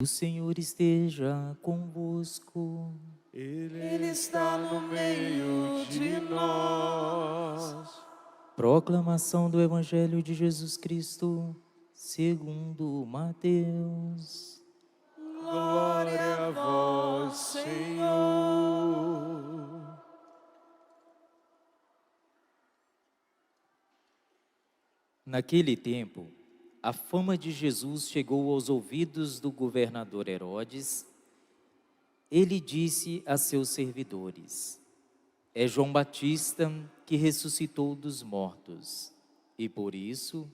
O Senhor esteja convosco. Ele está no meio de nós. Proclamação do Evangelho de Jesus Cristo, segundo Mateus. Glória a vós, Senhor. Naquele tempo, a fama de Jesus chegou aos ouvidos do governador Herodes. Ele disse a seus servidores: é João Batista que ressuscitou dos mortos, e por isso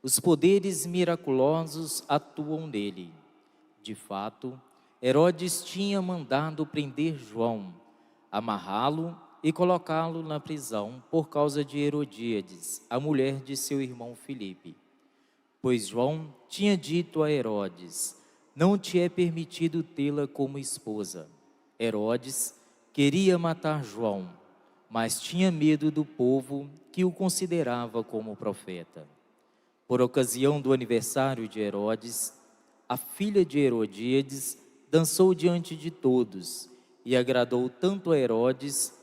os poderes miraculosos atuam nele. De fato, Herodes tinha mandado prender João, amarrá-lo e colocá-lo na prisão por causa de Herodíades, a mulher de seu irmão Filipe. Pois João tinha dito a Herodes: não te é permitido tê-la como esposa. Herodes queria matar João, mas tinha medo do povo que o considerava como profeta. Por ocasião do aniversário de Herodes, a filha de Herodíades dançou diante de todos e agradou tanto a Herodes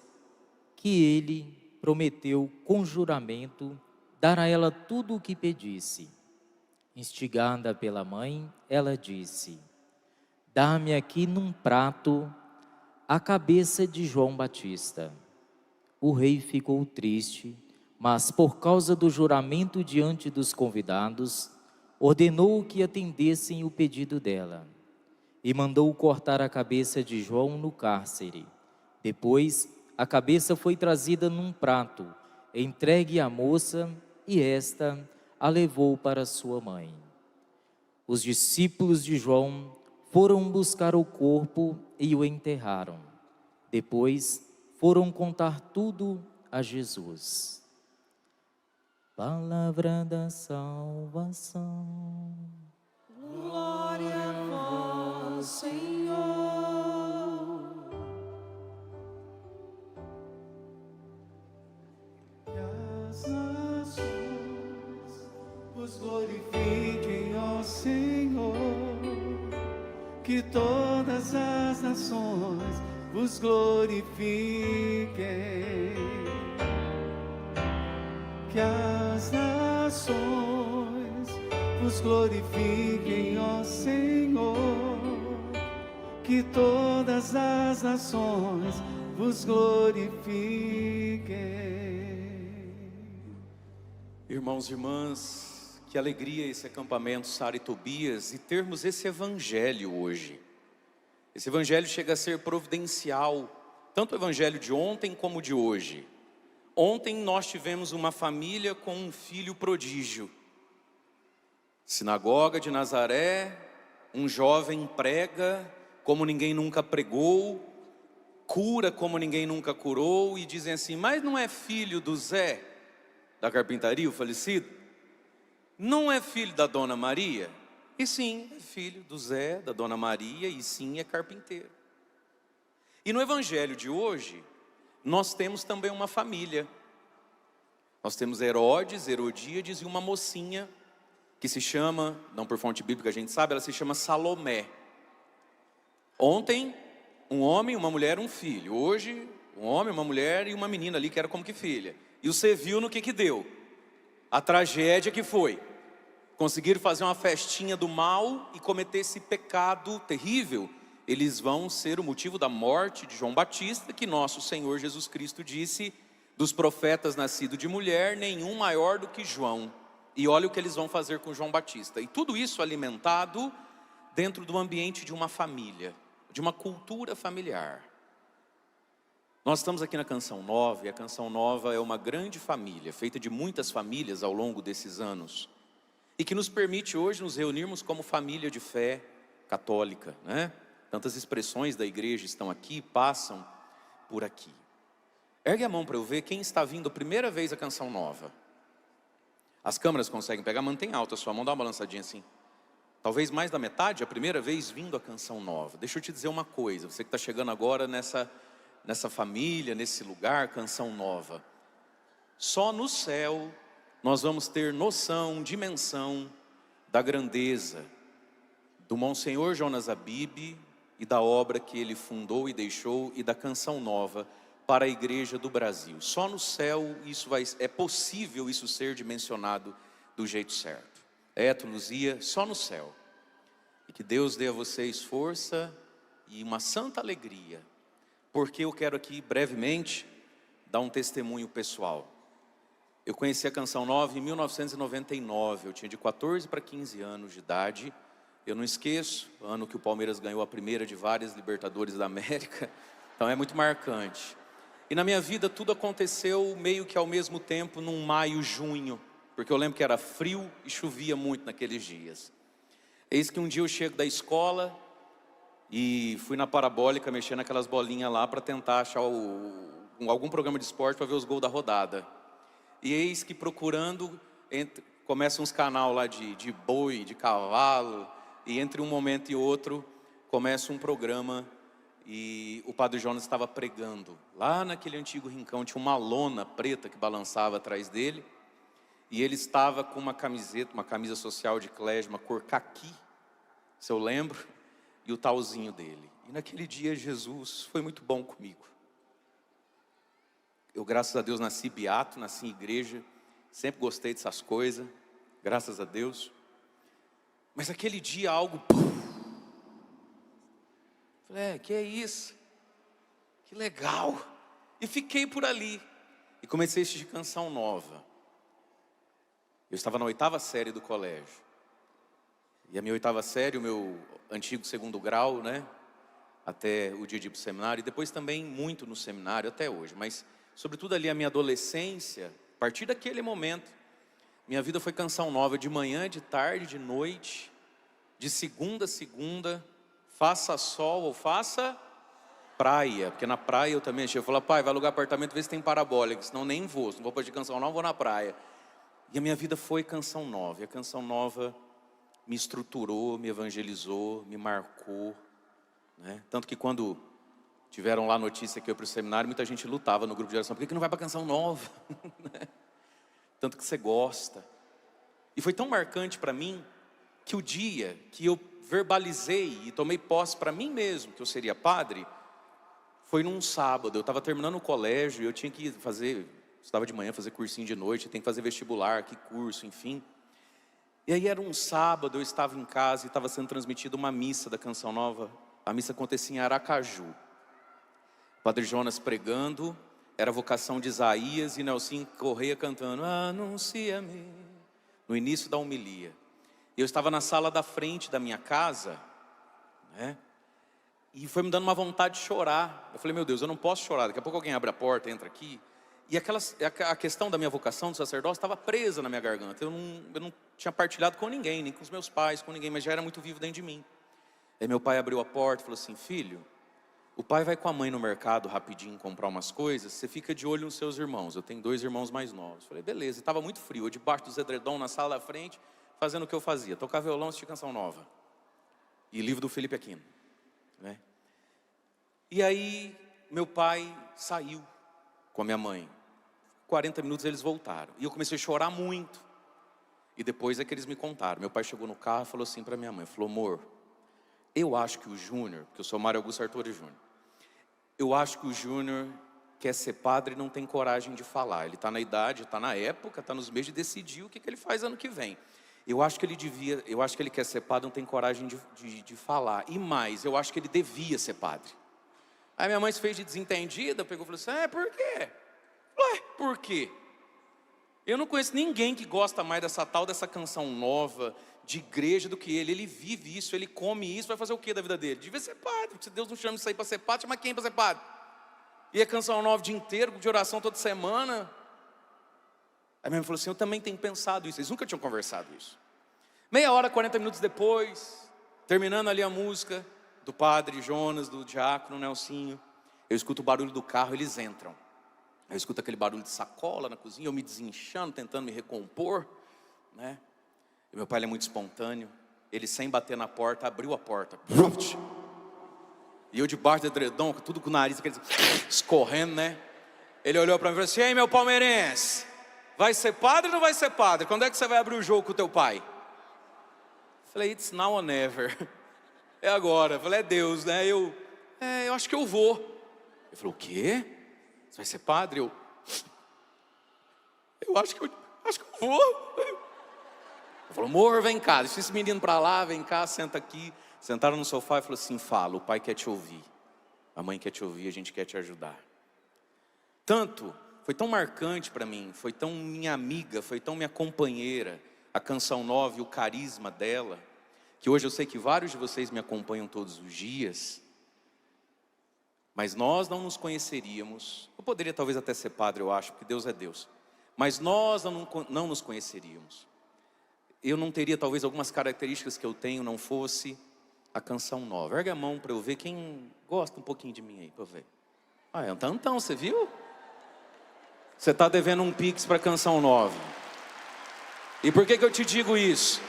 que ele prometeu com juramento dar a ela tudo o que pedisse. Instigada pela mãe, ela disse: dá-me aqui num prato a cabeça de João Batista. O rei ficou triste, mas por causa do juramento diante dos convidados, ordenou que atendessem o pedido dela e mandou cortar a cabeça de João no cárcere. Depois, a cabeça foi trazida num prato, entregue à moça, e esta a levou para sua mãe. Os discípulos de João foram buscar o corpo e o enterraram. Depois, foram contar tudo a Jesus. Palavra da salvação. Glória a vós, Senhor. Que as nações vos glorifiquem, ó Senhor. Que todas as nações vos glorifiquem. Que as nações vos glorifiquem, ó Senhor. Que todas as nações vos glorifiquem. Irmãos e irmãs, que alegria esse acampamento Sara e Tobias e termos esse evangelho hoje. Esse evangelho chega a ser providencial, tanto o evangelho de ontem como o de hoje. Ontem nós tivemos uma família com um filho prodígio. Sinagoga de Nazaré, um jovem prega como ninguém nunca pregou, cura como ninguém nunca curou, e dizem assim: mas não é filho do Zé da carpintaria, o falecido? Não é filho da Dona Maria? E sim, é filho do Zé, da Dona Maria, e sim, é carpinteiro. E no evangelho de hoje, nós temos também uma família. Nós temos Herodes, Herodíades e uma mocinha que se chama, não por fonte bíblica a gente sabe, ela se chama Salomé. Ontem, um homem, uma mulher, um filho. Hoje, um homem, uma mulher e uma menina ali que era como que filha. E você viu no que deu? A tragédia que foi. Conseguiram fazer uma festinha do mal e cometer esse pecado terrível. Eles vão ser o motivo da morte de João Batista, que nosso Senhor Jesus Cristo disse: dos profetas nascido de mulher, nenhum maior do que João. E olha o que eles vão fazer com João Batista. E tudo isso alimentado dentro do ambiente de uma família, de uma cultura familiar. Nós estamos aqui na Canção Nova, e a Canção Nova é uma grande família, feita de muitas famílias ao longo desses anos, e que nos permite hoje nos reunirmos como família de fé católica, né? Tantas expressões da igreja estão aqui, passam por aqui. Ergue a mão para eu ver quem está vindo a primeira vez à Canção Nova. As câmeras conseguem pegar? Mantém alta a sua mão, dá uma balançadinha assim. Talvez mais da metade, a primeira vez vindo à Canção Nova. Deixa eu te dizer uma coisa, você que está chegando agora nessa família, nesse lugar, Canção Nova. Só no céu nós vamos ter noção, dimensão da grandeza, do Monsenhor Jonas Abib e da obra que ele fundou e deixou e da Canção Nova para a Igreja do Brasil. Só no céu é possível isso ser dimensionado do jeito certo. Luzia, só no céu. E que Deus dê a vocês força e uma santa alegria, porque eu quero aqui brevemente dar um testemunho pessoal. Eu conheci a Canção Nova em 1999, eu tinha de 14 para 15 anos de idade. Eu não esqueço, o ano que o Palmeiras ganhou a primeira de várias Libertadores da América, então é muito marcante. E na minha vida tudo aconteceu meio que ao mesmo tempo, num maio, junho, porque eu lembro que era frio e chovia muito naqueles dias. Eis que um dia eu chego da escola e fui na parabólica mexendo naquelas bolinhas lá para tentar achar algum programa de esporte para ver os gols da rodada. E eis que procurando, começa uns canal lá de boi, de cavalo, e entre um momento e outro começa um programa e o Padre Jonas estava pregando. Lá naquele antigo rincão tinha uma lona preta que balançava atrás dele, e ele estava com uma camisa social de clésima, cor caqui, se eu lembro, e o talzinho dele. E naquele dia Jesus foi muito bom comigo. Eu, graças a Deus, nasci beato, nasci em igreja, sempre gostei dessas coisas, graças a Deus. Mas aquele dia algo... Falei, que é isso? Que legal! E fiquei por ali. E comecei a assistir Canção Nova. Eu estava na 8ª série do colégio. E a minha 8ª série, o meu antigo 2º grau, né? Até o dia de ir para o seminário. E depois também muito no seminário, até hoje. Mas, sobretudo ali a minha adolescência, a partir daquele momento, minha vida foi Canção Nova, de manhã, de tarde, de noite, de segunda a segunda, faça sol ou faça praia, porque na praia eu também achei, eu falei, pai, vai alugar apartamento, vê se tem parabólica, senão nem vou, se não vou para de Canção Nova, vou na praia. E a minha vida foi Canção Nova, e a Canção Nova me estruturou, me evangelizou, me marcou, né? Tanto que quando tiveram lá a notícia que eu ia para o seminário, muita gente lutava no grupo de oração, por que não vai para Canção Nova? Tanto que você gosta. E foi tão marcante para mim, que o dia que eu verbalizei e tomei posse para mim mesmo, que eu seria padre, foi num sábado. Eu estava terminando o colégio e eu tinha que estava de manhã, fazer cursinho de noite, tem que fazer vestibular, que curso, enfim. E aí era um sábado, eu estava em casa e estava sendo transmitida uma missa da Canção Nova. A missa acontecia em Aracaju. O Padre Jonas pregando, era a vocação de Isaías e Nelson Correia cantando, anuncia-me, no início da homilia. Eu estava na sala da frente da minha casa, né? E foi me dando uma vontade de chorar. Eu falei, meu Deus, eu não posso chorar, daqui a pouco alguém abre a porta, entra aqui. E a questão da minha vocação do sacerdócio estava presa na minha garganta. Eu não tinha partilhado com ninguém, nem com os meus pais, com ninguém, mas já era muito vivo dentro de mim. Aí meu pai abriu a porta e falou assim, filho, o pai vai com a mãe no mercado rapidinho comprar umas coisas, você fica de olho nos seus irmãos. Eu tenho 2 irmãos mais novos. Eu falei, beleza, estava muito frio, eu debaixo dos edredom na sala da frente, fazendo o que eu fazia, tocar violão, assistir Canção Nova. E livro do Felipe Aquino, né? E aí, meu pai saiu com a minha mãe. 40 minutos eles voltaram. E eu comecei a chorar muito. E depois é que eles me contaram. Meu pai chegou no carro e falou assim para minha mãe, falou, amor, eu acho que o Júnior, porque eu sou Mário Augusto Arturi Júnior, eu acho que o Júnior quer ser padre e não tem coragem de falar. Ele está na idade, está na época, está nos meios de decidir o que ele faz ano que vem. Eu acho que ele quer ser padre, não tem coragem de falar. E mais, eu acho que ele devia ser padre. Aí minha mãe se fez de desentendida, pegou e falou assim, por quê? Ué, por quê? Eu não conheço ninguém que gosta mais dessa Canção Nova, de igreja, do que ele. Ele vive isso, ele come isso, vai fazer o quê da vida dele? Devia ser padre, se Deus não chama isso aí para ser padre, chama quem para ser padre? E a Canção Nova o dia inteiro, de oração toda semana. Aí minha mãe falou assim, eu também tenho pensado isso. Eles nunca tinham conversado isso. Meia hora, 40 minutos depois, terminando ali a música do Padre Jonas, do diácono Nelsinho, eu escuto o barulho do carro, eles entram. Eu escuto aquele barulho de sacola na cozinha, eu me desinchando, tentando me recompor, né? E meu pai ele é muito espontâneo. Ele, sem bater na porta, abriu a porta. E eu debaixo do edredom, tudo com o nariz escorrendo, né? Ele olhou para mim e falou assim, ei, meu palmeirense, vai ser padre ou não vai ser padre? Quando é que você vai abrir o jogo com o teu pai? Falei, it's now or never. É agora. Falei, é Deus, né? Eu acho que eu vou. Ele falou, o quê? Você vai ser padre? Eu acho que eu vou. Ele falou, amor, vem cá, deixa esse menino pra lá, vem cá, senta aqui. Sentaram no sofá e falou assim, fala, o pai quer te ouvir. A mãe quer te ouvir, a gente quer te ajudar. Foi tão marcante para mim, foi tão minha amiga, foi tão minha companheira, a Canção Nova e o carisma dela, que hoje eu sei que vários de vocês me acompanham todos os dias, mas nós não nos conheceríamos. Eu poderia talvez até ser padre, eu acho, porque Deus é Deus, mas nós não nos conheceríamos. Eu não teria talvez algumas características que eu tenho, não fosse a Canção Nova. Ergue a mão para eu ver quem gosta um pouquinho de mim aí, para eu ver. Ah, então, você viu? Você está devendo um pix para a Canção Nova. E por que eu te digo isso?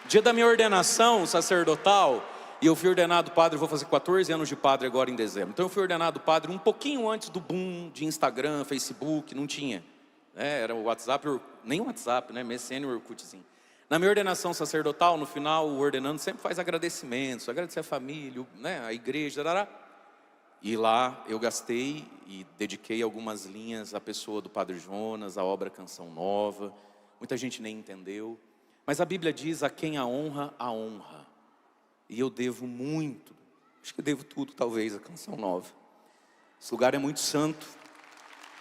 Dia da minha ordenação sacerdotal, e eu fui ordenado padre, eu vou fazer 14 anos de padre agora em dezembro. Então eu fui ordenado padre um pouquinho antes do boom de Instagram, Facebook, não tinha. Era o WhatsApp, nem o WhatsApp, né? MSN, Orkutzinho. Na minha ordenação sacerdotal, no final, o ordenando sempre faz agradecimentos, agradecer a família, né? A igreja, tarará. E lá eu gastei e dediquei algumas linhas à pessoa do Padre Jonas, à obra Canção Nova. Muita gente nem entendeu. Mas a Bíblia diz, a quem a honra, a honra. E eu devo muito, acho que eu devo tudo talvez, a Canção Nova. Esse lugar é muito santo.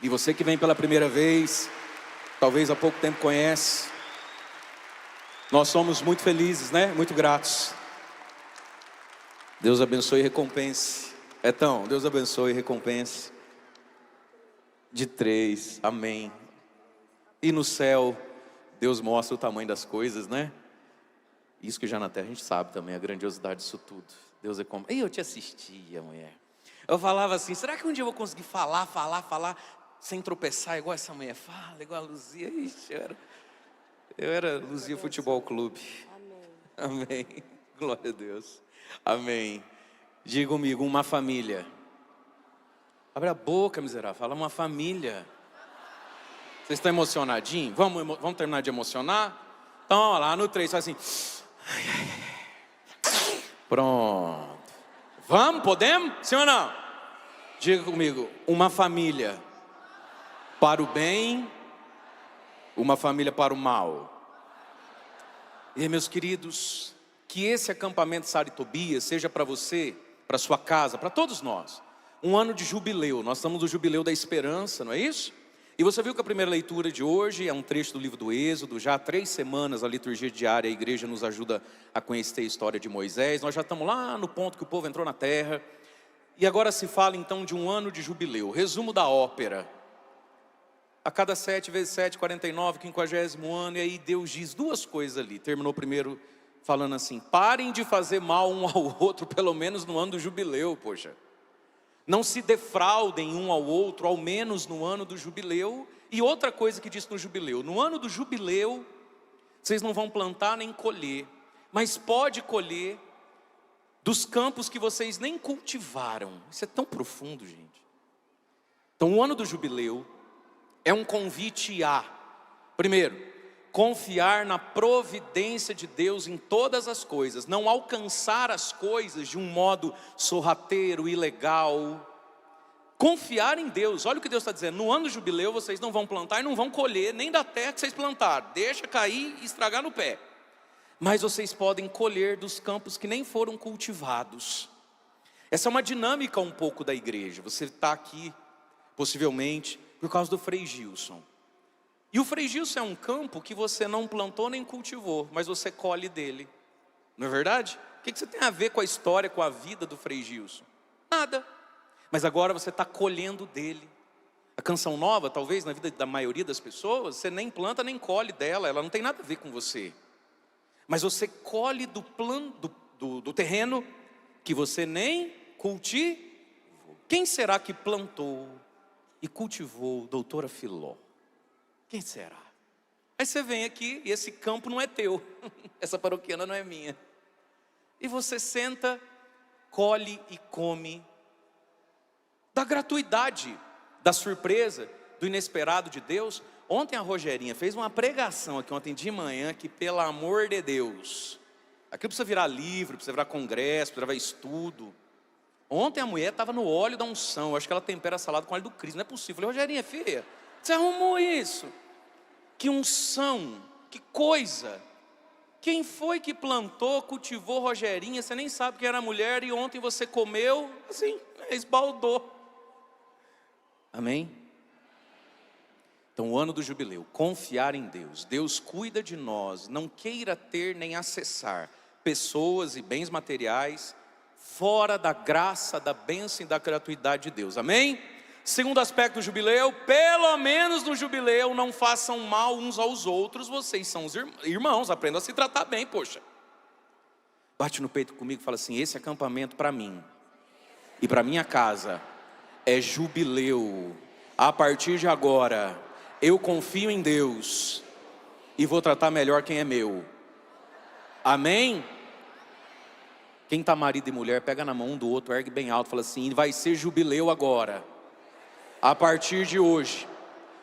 E você que vem pela primeira vez, talvez há pouco tempo conhece. Nós somos muito felizes, né? Muito gratos. Deus abençoe e recompense. Então, Deus abençoe e recompense. De 3, amém. E no céu, Deus mostra o tamanho das coisas, né? Isso que já na terra a gente sabe também, a grandiosidade disso tudo. Deus é como... E eu te assistia, mulher. Eu falava assim, será que um dia eu vou conseguir falar, sem tropeçar, igual essa mulher fala, igual a Luzia? Ixi, eu era Luzia Futebol Clube. Amém. Amém. Glória a Deus. Amém. Diga comigo, uma família. Abre a boca, miserável. Fala uma família. Vocês estão emocionadinhos? Vamos terminar de emocionar? Então, ó, lá no 3, faz assim. Pronto. Vamos, podemos? Sim ou não? Diga comigo, uma família para o bem, uma família para o mal. E meus queridos, que esse acampamento Sara e Tobias seja para você, para sua casa, para todos nós, um ano de jubileu. Nós estamos no jubileu da esperança, não é isso? E você viu que a primeira leitura de hoje é um trecho do livro do Êxodo. Já há 3 semanas a liturgia diária, a igreja nos ajuda a conhecer a história de Moisés. Nós já estamos lá no ponto que o povo entrou na terra. E agora se fala então de um ano de jubileu. Resumo da ópera. A cada 7 vezes 7, 49, 50º ano. E aí Deus diz 2 coisas ali. Terminou primeiro falando assim, parem de fazer mal um ao outro, pelo menos no ano do jubileu, poxa. Não se defraudem um ao outro, ao menos no ano do jubileu. E outra coisa que diz no jubileu, no ano do jubileu, vocês não vão plantar nem colher, mas pode colher dos campos que vocês nem cultivaram. Isso é tão profundo, gente. Então o ano do jubileu é um convite a, primeiro, confiar na providência de Deus em todas as coisas, não alcançar as coisas de um modo sorrateiro, ilegal. Confiar em Deus. Olha o que Deus está dizendo, no ano do jubileu vocês não vão plantar e não vão colher nem da terra que vocês plantaram, deixa cair e estragar no pé. Mas vocês podem colher dos campos que nem foram cultivados. Essa é uma dinâmica um pouco da igreja. Você está aqui, possivelmente, por causa do Frei Gilson. E o Frei Gilson é um campo que você não plantou nem cultivou, mas você colhe dele. Não é verdade? O que você tem a ver com a história, com a vida do Frei Gilson? Nada. Mas agora você está colhendo dele. A Canção Nova, talvez na vida da maioria das pessoas, você nem planta nem colhe dela, ela não tem nada a ver com você. Mas você colhe do terreno que você nem cultivou. Quem será que plantou e cultivou doutora Filó? Quem será? Aí você vem aqui e esse campo não é teu. Essa paroquiana não é minha. E você senta, colhe e come da gratuidade, da surpresa, do inesperado de Deus. Ontem a Rogerinha fez uma pregação aqui ontem de manhã que, pelo amor de Deus, Aquilo precisa virar livro, precisa virar congresso, precisa virar estudo. Ontem a mulher estava no óleo da unção. Eu acho que ela tempera a salada com óleo do Cristo. Não é possível. Eu falei, Rogerinha, filha, você arrumou isso? Que unção, que coisa. Quem foi que plantou, cultivou Rogerinha? Você nem sabe quem era a mulher e ontem você comeu, assim, esbaldou. Amém? Então, o ano do jubileu, confiar em Deus. Deus cuida de nós, não queira ter nem acessar pessoas e bens materiais fora da graça, da bênção e da gratuidade de Deus. Amém? Segundo aspecto do jubileu, pelo menos no jubileu não façam mal uns aos outros, vocês são os irmãos, aprendam a se tratar bem, poxa. Bate no peito comigo e fala assim, esse acampamento para mim e para minha casa é jubileu. A partir de agora, eu confio em Deus e vou tratar melhor quem é meu. Amém? Quem está marido e mulher, pega na mão um do outro, ergue bem alto, fala assim, vai ser jubileu agora. A partir de hoje,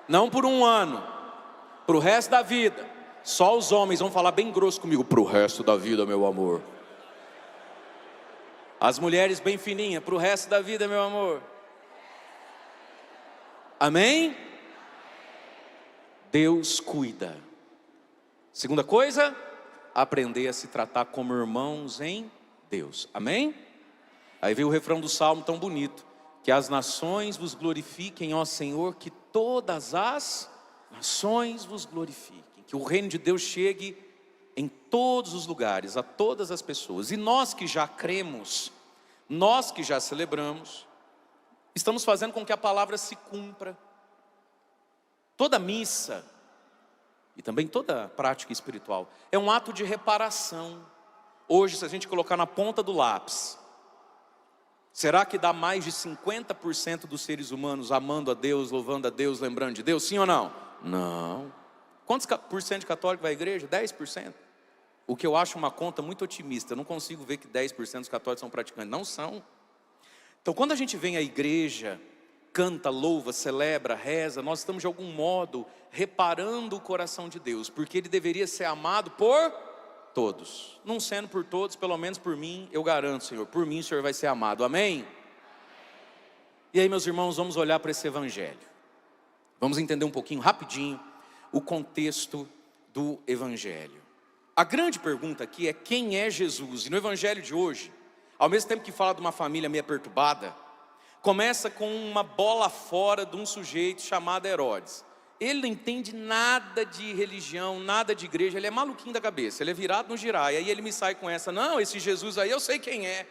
não por um ano, para o resto da vida. Só os homens vão falar bem grosso comigo, para o resto da vida, meu amor. As mulheres bem fininhas, para o resto da vida, meu amor. Amém? Deus cuida. Segunda coisa, aprender a se tratar como irmãos em Deus. Amém? Aí veio o refrão do Salmo tão bonito. Que as nações vos glorifiquem, ó Senhor, que todas as nações vos glorifiquem. Que o reino de Deus chegue em todos os lugares, a todas as pessoas. E nós que já cremos, nós que já celebramos, estamos fazendo com que a palavra se cumpra. Toda missa, e também toda prática espiritual, é um ato de reparação. Hoje, se a gente colocar na ponta do lápis, será que dá mais de 50% dos seres humanos amando a Deus, louvando a Deus, lembrando de Deus? Sim ou não? Não. Quantos por cento de católico vai à igreja? 10%. O que eu acho uma conta muito otimista. Eu não consigo ver que 10% dos católicos são praticantes. Não são. Então, quando a gente vem à igreja, canta, louva, celebra, reza, nós estamos de algum modo reparando o coração de Deus, porque Ele deveria ser amado por todos. Não sendo por todos, pelo menos por mim, eu garanto, Senhor, por mim o Senhor vai ser amado. Amém? E aí, meus irmãos, vamos olhar para esse evangelho. Vamos entender um pouquinho, rapidinho, o contexto do evangelho. A grande pergunta aqui é quem é Jesus? E no evangelho de hoje, ao mesmo tempo que fala de uma família meio perturbada, começa com uma bola fora de um sujeito chamado Herodes. Ele não entende nada de religião, nada de igreja, ele é maluquinho da cabeça, ele é virado no girar. E aí ele me sai com essa, não, esse Jesus aí eu sei quem é.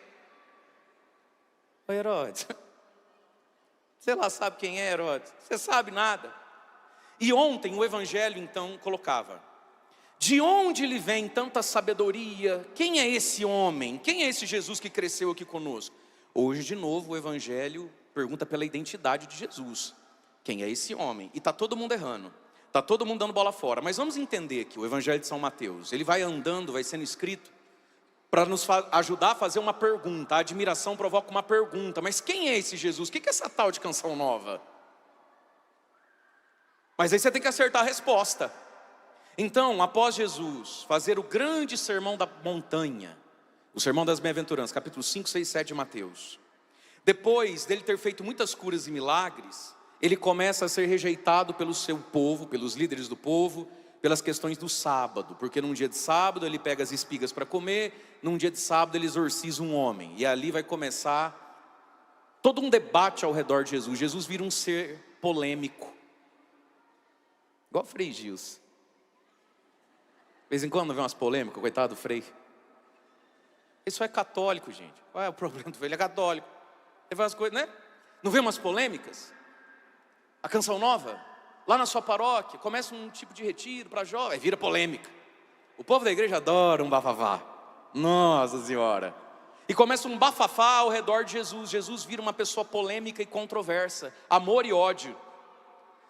Ô Herodes, você lá sabe quem é, Herodes? Você sabe nada. E ontem o evangelho então colocava, de onde lhe vem tanta sabedoria? Quem é esse homem? Quem é esse Jesus que cresceu aqui conosco? Hoje de novo o evangelho pergunta pela identidade de Jesus. Quem é esse homem? E está todo mundo errando, está todo mundo dando bola fora. Mas vamos entender que o evangelho de São Mateus, ele vai andando, vai sendo escrito para nos ajudar a fazer uma pergunta. A admiração provoca uma pergunta, mas quem é esse Jesus? O que é essa tal de canção nova? Mas aí você tem que acertar a resposta. Então, após Jesus fazer o grande sermão da montanha, o sermão das bem-aventuranças, capítulo 5, 6, 7 de Mateus, depois dele ter feito muitas curas e milagres, ele começa a ser rejeitado pelo seu povo, pelos líderes do povo, pelas questões do sábado, porque num dia de sábado ele pega as espigas para comer, num dia de sábado ele exorciza um homem, e ali vai começar todo um debate ao redor de Jesus. Jesus vira um ser polêmico, igual o Frei Gils. De vez em quando vê umas polêmicas, coitado do Frei. Ele só é católico, gente. Qual é o problema do Frei? Ele é católico. Ele faz as coisas, né? Não vê umas polêmicas? A canção nova, lá na sua paróquia, começa um tipo de retiro para jovem, vira polêmica. O povo da igreja adora um bafafá. Nossa Senhora. E começa um bafafá ao redor de Jesus. Jesus vira uma pessoa polêmica e controversa, amor e ódio.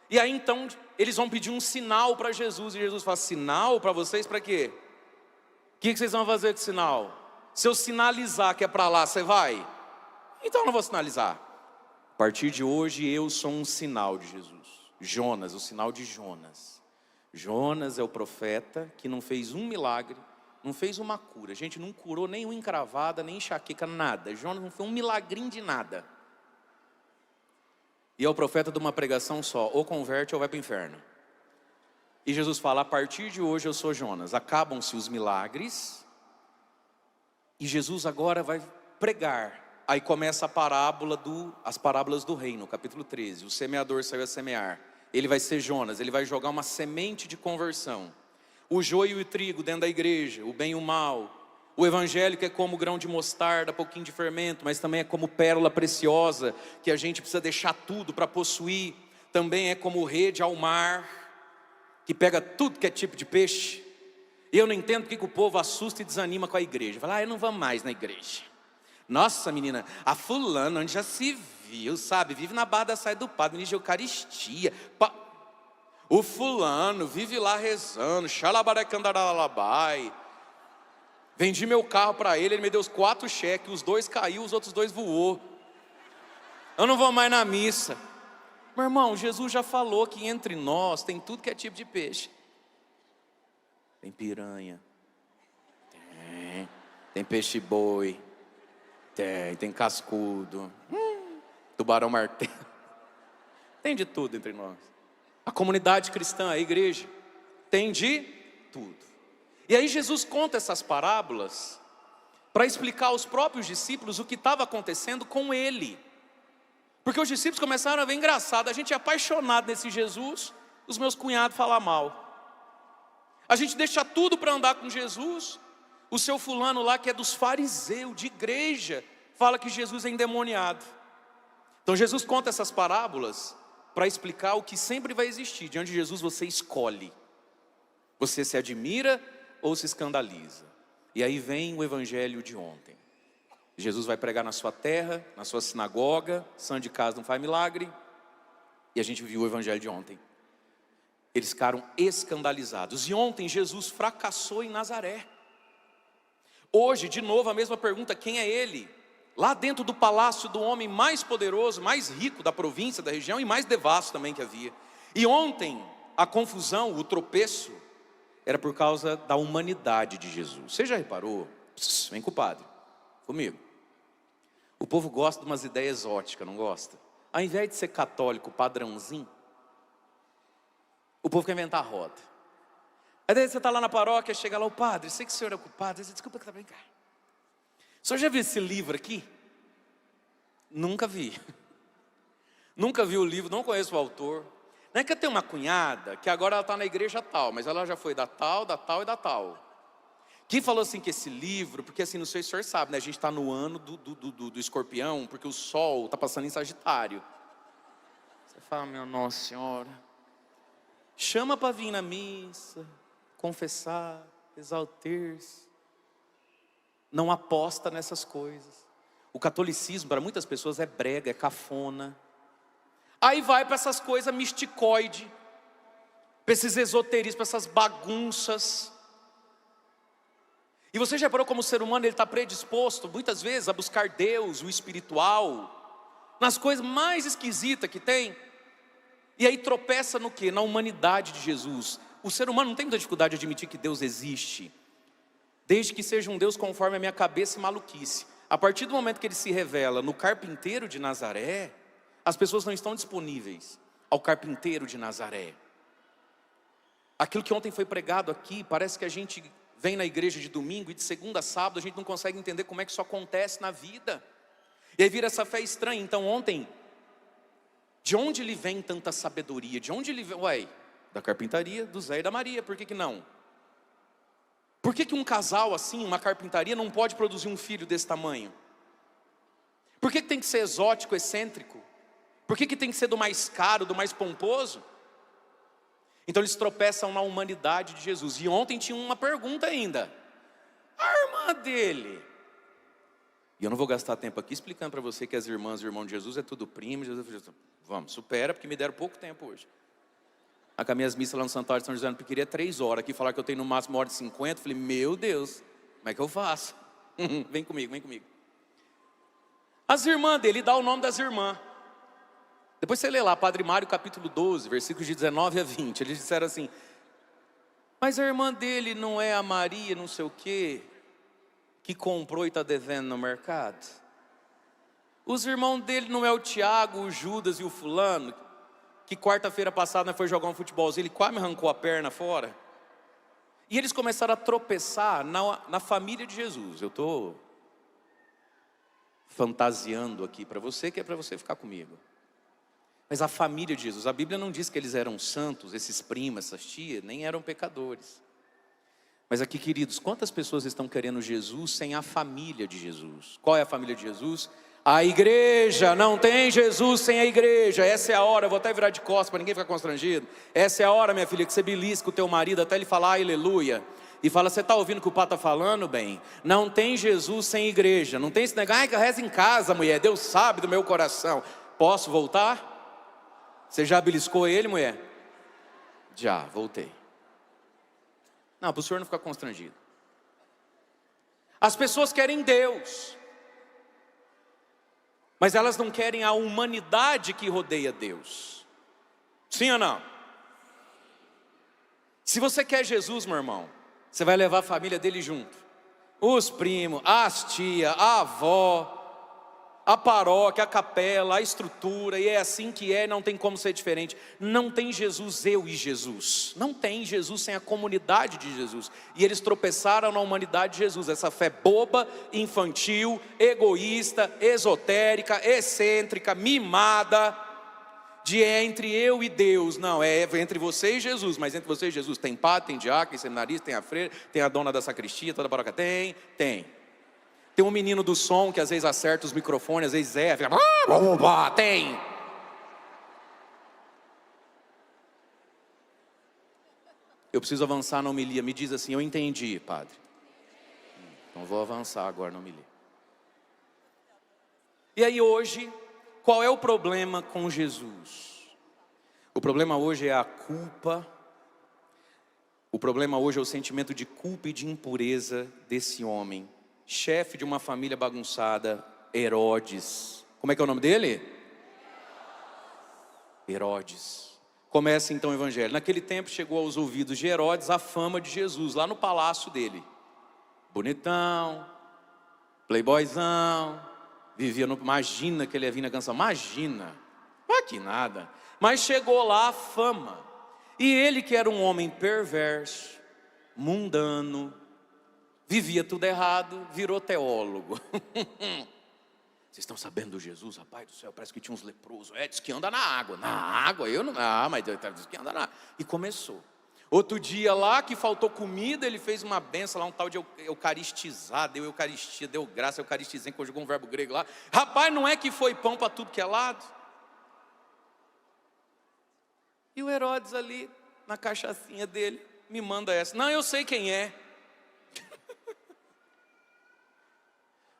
E aí então, eles vão pedir um sinal para Jesus. E Jesus fala, sinal para vocês para quê? O que vocês vão fazer com sinal? Se eu sinalizar que é para lá, você vai? Então eu não vou sinalizar. A partir de hoje eu sou um sinal de Jesus. Jonas, o sinal de Jonas. Jonas é o profeta que não fez um milagre, não fez uma cura. A gente não curou nem uma encravada, nem enxaqueca, nada. Jonas não foi um milagrinho de nada. E é o profeta de uma pregação só, ou converte ou vai para o inferno. E Jesus fala, a partir de hoje eu sou Jonas. Acabam-se os milagres, e Jesus agora vai pregar. Aí começa as parábolas do reino, capítulo 13. O semeador saiu a semear. Ele vai ser Jonas, ele vai jogar uma semente de conversão. O joio e o trigo dentro da igreja, o bem e o mal. O evangelho que é como grão de mostarda, pouquinho de fermento, mas também é como pérola preciosa, que a gente precisa deixar tudo para possuir. Também é como rede ao mar, que pega tudo que é tipo de peixe. E eu não entendo porque que o povo assusta e desanima com a igreja. Fala, eu não vou mais na igreja. Nossa, menina, a fulana, onde já se viu, sabe? Vive na barra da saia do padre, ministra de Eucaristia. O fulano vive lá rezando, xalabarecandarabai. Vendi meu carro para ele me deu os 4 cheques, os 2 caiu, os outros 2 voou. Eu não vou mais na missa. Meu irmão, Jesus já falou que entre nós tem tudo que é tipo de peixe. Tem piranha. Tem peixe boi. Tem cascudo. Tubarão martelo. Tem de tudo entre nós. A comunidade cristã, a igreja, tem de tudo. E aí Jesus conta essas parábolas para explicar aos próprios discípulos o que estava acontecendo com ele. Porque os discípulos começaram a ver engraçado, a gente é apaixonado nesse Jesus, os meus cunhados falam mal. A gente deixa tudo para andar com Jesus, o seu fulano lá que é dos fariseus, de igreja, fala que Jesus é endemoniado. Então Jesus conta essas parábolas para explicar o que sempre vai existir. Diante de Jesus você escolhe. Você se admira ou se escandaliza. E aí vem o evangelho de ontem. Jesus vai pregar na sua terra, na sua sinagoga, santo de casa não faz milagre. E a gente viu o evangelho de ontem. Eles ficaram escandalizados. E ontem Jesus fracassou em Nazaré. Hoje, de novo, a mesma pergunta, quem é ele? Lá dentro do palácio do homem mais poderoso, mais rico da província, da região e mais devasto também que havia. E ontem, a confusão, o tropeço, era por causa da humanidade de Jesus. Você já reparou? Vem com o padre, comigo. O povo gosta de umas ideias exóticas, não gosta? Ao invés de ser católico padrãozinho, o povo quer inventar a roda. Aí daí você está lá na paróquia, chega lá o padre, sei que o senhor é ocupado, desculpa que está bem cá. O senhor já viu esse livro aqui? Nunca vi. Nunca vi o livro, não conheço o autor. Não é que eu tenho uma cunhada, que agora ela está na igreja tal, mas ela já foi da tal e da tal. Quem falou assim que esse livro, porque assim, não sei se o senhor sabe, né? A gente está no ano do escorpião, porque o sol está passando em Sagitário. Você fala, meu Nossa Senhora, chama para vir na missa, confessar, rezar o terço. Não aposta nessas coisas. O catolicismo para muitas pessoas é brega, é cafona. Aí vai para essas coisas misticoide, para esses esoterismos, para essas bagunças. E você já reparou como o ser humano está predisposto muitas vezes a buscar Deus, o espiritual, nas coisas mais esquisitas que tem. E aí tropeça no quê? Na humanidade de Jesus. O ser humano não tem muita dificuldade de admitir que Deus existe, desde que seja um Deus conforme a minha cabeça e maluquice. A partir do momento que ele se revela no carpinteiro de Nazaré, as pessoas não estão disponíveis ao carpinteiro de Nazaré. Aquilo que ontem foi pregado aqui, parece que a gente vem na igreja de domingo e de segunda a sábado a gente não consegue entender como é que isso acontece na vida. E aí vira essa fé estranha. Então ontem, de onde lhe vem tanta sabedoria? De onde lhe vem? Ué, da carpintaria do Zé e da Maria, por que não? Por que um casal assim, uma carpintaria, não pode produzir um filho desse tamanho? Por que tem que ser exótico, excêntrico? Por que tem que ser do mais caro, do mais pomposo? Então eles tropeçam na humanidade de Jesus. E ontem tinha uma pergunta ainda. A irmã dele. E eu não vou gastar tempo aqui explicando para você que as irmãs e o irmão de Jesus é tudo primo. Jesus, vamos, supera, porque me deram pouco tempo hoje. A minhas missas lá no Santuário de São José, eu queria 3 horas. Aqui falar que eu tenho no máximo 1h50. Falei, meu Deus, como é que eu faço? Vem comigo, vem comigo. As irmãs dele, dá o nome das irmãs. Depois você lê lá, Padre Mário capítulo 12, versículos de 19 a 20. Eles disseram assim, Mas a irmã dele não é a Maria, não sei o quê, que comprou e está devendo no mercado? Os irmãos dele não é o Tiago, o Judas e o fulano, que quarta-feira passada foi jogar um futebolzinho, ele quase me arrancou a perna fora? E eles começaram a tropeçar na família de Jesus. Eu estou fantasiando aqui para você, que é para você ficar comigo. Mas a família de Jesus, a Bíblia não diz que eles eram santos, esses primos, essas tias, nem eram pecadores. Mas aqui, queridos, quantas pessoas estão querendo Jesus sem a família de Jesus? Qual é a família de Jesus? A igreja. Não tem Jesus sem a igreja. Essa é a hora, eu vou até virar de costas para ninguém ficar constrangido. Essa é a hora, minha filha, que você belisca o teu marido até ele falar aleluia. E fala, você está ouvindo o que o pai está falando, bem? Não tem Jesus sem igreja. Não tem esse negócio, que eu rezo em casa, mulher, Deus sabe do meu coração. Posso voltar? Você já beliscou ele, mulher? Já, voltei. Não, para o senhor não ficar constrangido. As pessoas querem Deus, mas elas não querem a humanidade que rodeia Deus. Sim ou não? Se você quer Jesus, meu irmão, você vai levar a família dele junto. Os primos, as tias, a avó, a paróquia, a capela, a estrutura, e é assim que é, não tem como ser diferente. Não tem Jesus, eu e Jesus. Não tem Jesus sem a comunidade de Jesus. E eles tropeçaram na humanidade de Jesus. Essa fé boba, infantil, egoísta, esotérica, excêntrica, mimada, de é entre eu e Deus. Não, é entre você e Jesus. Mas entre você e Jesus tem padre, tem diácono, tem seminarista, tem a freira, tem a dona da sacristia, toda a paróquia tem. Tem um menino do som que às vezes acerta os microfones, às vezes fica, tem. Eu preciso avançar na homilia. Me diz assim, eu entendi, padre. Então vou avançar agora na homilia. E aí hoje, qual é o problema com Jesus? O problema hoje é a culpa. O problema hoje é o sentimento de culpa e de impureza desse homem, chefe de uma família bagunçada, Herodes. Como é que é o nome dele? Herodes. Começa então o evangelho. Naquele tempo chegou aos ouvidos de Herodes a fama de Jesus, lá no palácio dele. Bonitão, playboyzão, vivia no... Imagina que ele ia vir na canção, imagina. Que nada. Mas chegou lá a fama. E ele, que era um homem perverso, mundano, vivia tudo errado, virou teólogo. Vocês estão sabendo do Jesus, rapaz do céu? Parece que tinha uns leprosos. Diz que anda na água. Na água? Eu não... mas diz que anda na água. E começou. Outro dia lá, que faltou comida, ele fez uma benção lá, um tal de eucaristizar, deu eucaristia, deu graça, eucaristizem, conjugou um verbo grego lá. Rapaz, não é que foi pão para tudo que é lado? E o Herodes ali, na cachaçinha dele, me manda essa. Não, eu sei quem é.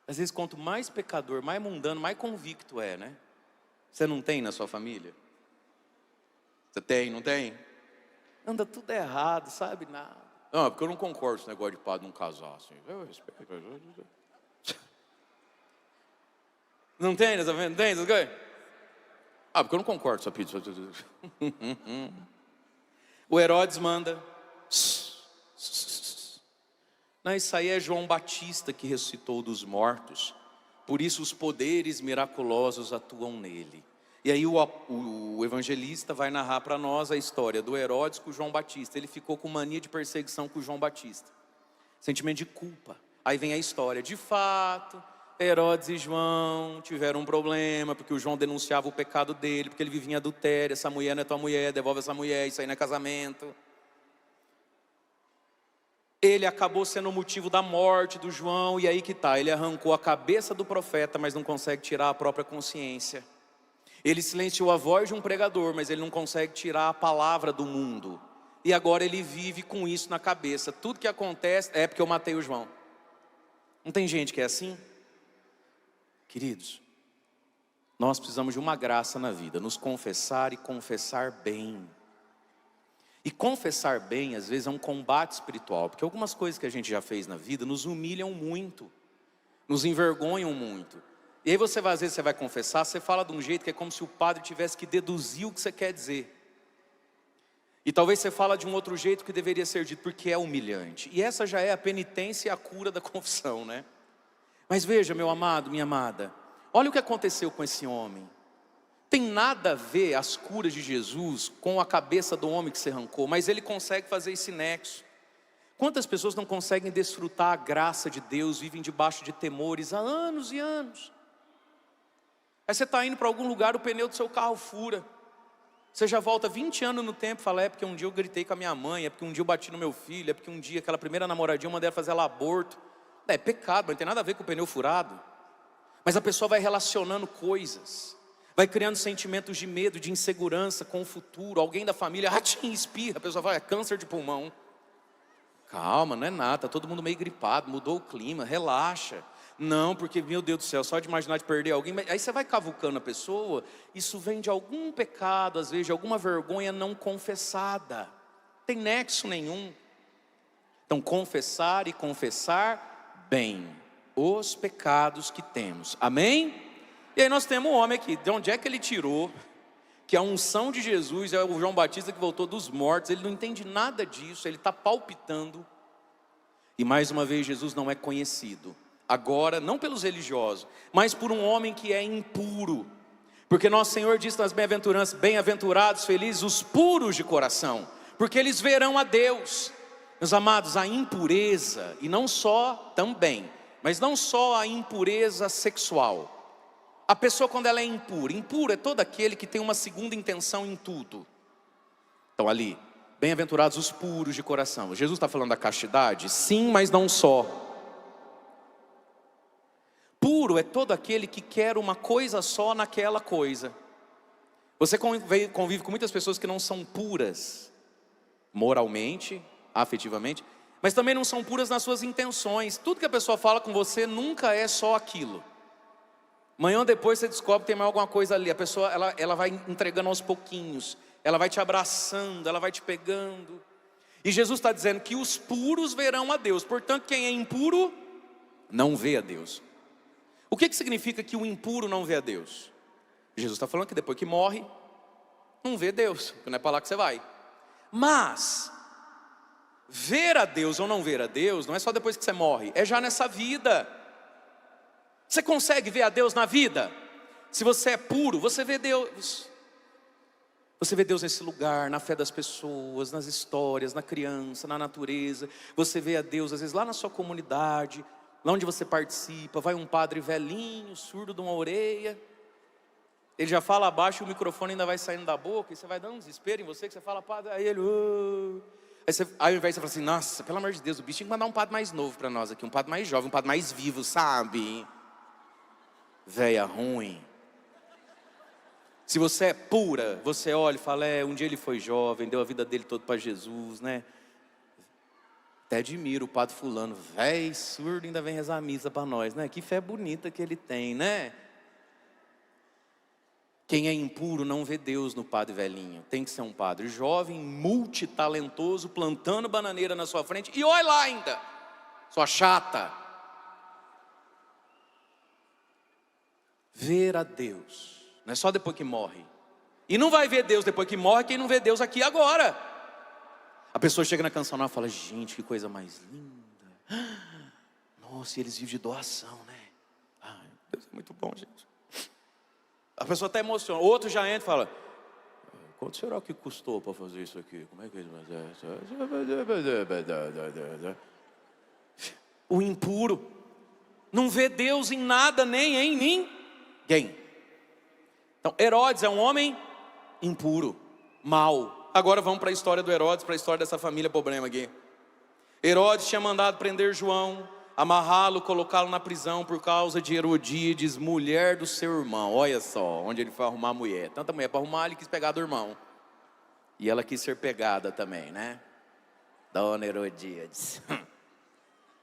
Às vezes, quanto mais pecador, mais mundano, mais convicto é, né? Você não tem na sua família? Você tem, não tem? Anda tudo errado, sabe nada. Não, porque eu não concordo com esse negócio de padre não casar assim. Eu respeito. Não tem, tá vendo? Tem, tá vendo? Porque eu não concordo com essa pizza. O Herodes manda. Não, isso aí é João Batista que ressuscitou dos mortos. Por isso os poderes miraculosos atuam nele. E aí o evangelista vai narrar para nós a história do Herodes com o João Batista. Ele ficou com mania de perseguição com o João Batista. Sentimento de culpa. Aí vem a história. De fato, Herodes e João tiveram um problema, porque o João denunciava o pecado dele, porque ele vivia em adultério. Essa mulher não é tua mulher, devolve essa mulher, isso aí não é casamento. Ele acabou sendo o motivo da morte do João, e aí que está, ele arrancou a cabeça do profeta, mas não consegue tirar a própria consciência. Ele silenciou a voz de um pregador, mas ele não consegue tirar a palavra do mundo. E agora ele vive com isso na cabeça. Tudo que acontece é porque eu matei o João. Não tem gente que é assim? Queridos, nós precisamos de uma graça na vida, nos confessar e confessar bem. E confessar bem, às vezes, é um combate espiritual, porque algumas coisas que a gente já fez na vida nos humilham muito, nos envergonham muito. E aí às vezes você vai confessar, você fala de um jeito que é como se o padre tivesse que deduzir o que você quer dizer. E talvez você fala de um outro jeito que deveria ser dito, porque é humilhante. E essa já é a penitência e a cura da confissão, né? Mas veja, meu amado, minha amada, olha o que aconteceu com esse homem. Tem nada a ver as curas de Jesus com a cabeça do homem que se arrancou, mas ele consegue fazer esse nexo. Quantas pessoas não conseguem desfrutar a graça de Deus, vivem debaixo de temores há anos e anos? Aí você está indo para algum lugar, o pneu do seu carro fura. Você já volta 20 anos no tempo e fala, é porque um dia eu gritei com a minha mãe, é porque um dia eu bati no meu filho, é porque um dia aquela primeira namoradinha eu mandei ela fazer ela aborto. É pecado, mas não tem nada a ver com o pneu furado. Mas a pessoa vai relacionando coisas, vai criando sentimentos de medo, de insegurança com o futuro. Alguém da família, espirra, a pessoa fala, é câncer de pulmão. Calma, não é nada, está todo mundo meio gripado, mudou o clima, relaxa. Não, porque, meu Deus do céu, só de imaginar de perder alguém, aí você vai cavucando a pessoa, isso vem de algum pecado, às vezes de alguma vergonha não confessada. Não tem nexo nenhum. Então, confessar e confessar bem os pecados que temos. Amém? E aí nós temos um homem aqui, de onde é que ele tirou que a unção de Jesus é o João Batista que voltou dos mortos? Ele não entende nada disso, ele está palpitando. E mais uma vez, Jesus não é conhecido. Agora, não pelos religiosos, mas por um homem que é impuro. Porque nosso Senhor diz nas bem-aventuranças, bem-aventurados, felizes os puros de coração, porque eles verão a Deus. Meus amados, a impureza, e não só também, mas não só a impureza sexual. A pessoa quando ela é impura, impuro é todo aquele que tem uma segunda intenção em tudo. Então ali, bem-aventurados os puros de coração. Jesus está falando da castidade? Sim, mas não só. Puro é todo aquele que quer uma coisa só naquela coisa. Você convive com muitas pessoas que não são puras moralmente, afetivamente, mas também não são puras nas suas intenções. Tudo que a pessoa fala com você nunca é só aquilo. Amanhã ou depois você descobre que tem mais alguma coisa ali. A pessoa ela vai entregando aos pouquinhos, ela vai te abraçando, ela vai te pegando. E Jesus está dizendo que os puros verão a Deus. Portanto, quem é impuro não vê a Deus. O que significa que o impuro não vê a Deus? Jesus está falando que depois que morre, não vê Deus, porque não é para lá que você vai. Mas ver a Deus ou não ver a Deus não é só depois que você morre, é já nessa vida. Você consegue ver a Deus na vida? Se você é puro, você vê Deus. Você vê Deus nesse lugar, na fé das pessoas, nas histórias, na criança, na natureza. Você vê a Deus às vezes lá na sua comunidade, lá onde você participa. Vai um padre velhinho, surdo de uma orelha, ele já fala abaixo e o microfone ainda vai saindo da boca, e você vai dando um desespero em você, que você fala, padre, aí ele... Aí ao invés de você falar assim, nossa, pelo amor de Deus, o bicho tinha que mandar um padre mais novo para nós aqui, um padre mais jovem, um padre mais vivo, sabe? Véia ruim. Se você é pura, você olha e fala, um dia ele foi jovem, deu a vida dele toda para Jesus, né? Até admiro o padre fulano, véi surdo, ainda vem rezar a missa para nós, né? Que fé bonita que ele tem, né? Quem é impuro não vê Deus no padre velhinho. Tem que ser um padre jovem, multitalentoso, plantando bananeira na sua frente. E olha lá ainda, sua chata. Ver a Deus, não é só depois que morre. E não vai ver Deus depois que morre quem não vê Deus aqui agora. A pessoa chega na canção nova e fala, gente, que coisa mais linda. Nossa, e eles vivem de doação, né? Ai, Deus é muito bom, gente. A pessoa até emociona. Outro já entra e fala, quanto será que custou para fazer isso aqui? Como é que é? O impuro não vê Deus em nada, nem em ninguém. Então, Herodes é um homem impuro, mau. Agora vamos para a história do Herodes, para a história dessa família problema aqui. Herodes tinha mandado prender João, amarrá-lo, colocá-lo na prisão por causa de Herodíades, mulher do seu irmão. Olha só, onde ele foi arrumar a mulher. Tanta mulher para arrumar, ele quis pegar do irmão. E ela quis ser pegada também, né? Dona Herodíades.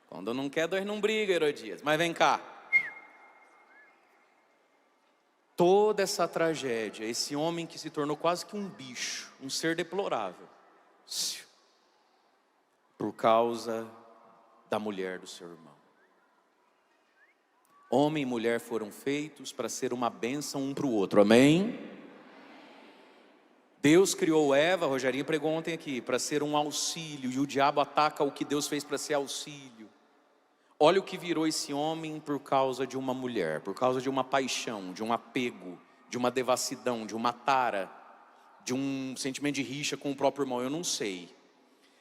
Quando não quer, dois não briga, Herodíades. Mas vem cá. Toda essa tragédia, esse homem que se tornou quase que um bicho, um ser deplorável, por causa da mulher do seu irmão. Homem e mulher foram feitos para ser uma bênção um para o outro, amém? Deus criou Eva, a Rogerinha pregou ontem aqui, para ser um auxílio, e o diabo ataca o que Deus fez para ser auxílio. Olha o que virou esse homem por causa de uma mulher, por causa de uma paixão, de um apego, de uma devassidão, de uma tara, de um sentimento de rixa com o próprio irmão, eu não sei.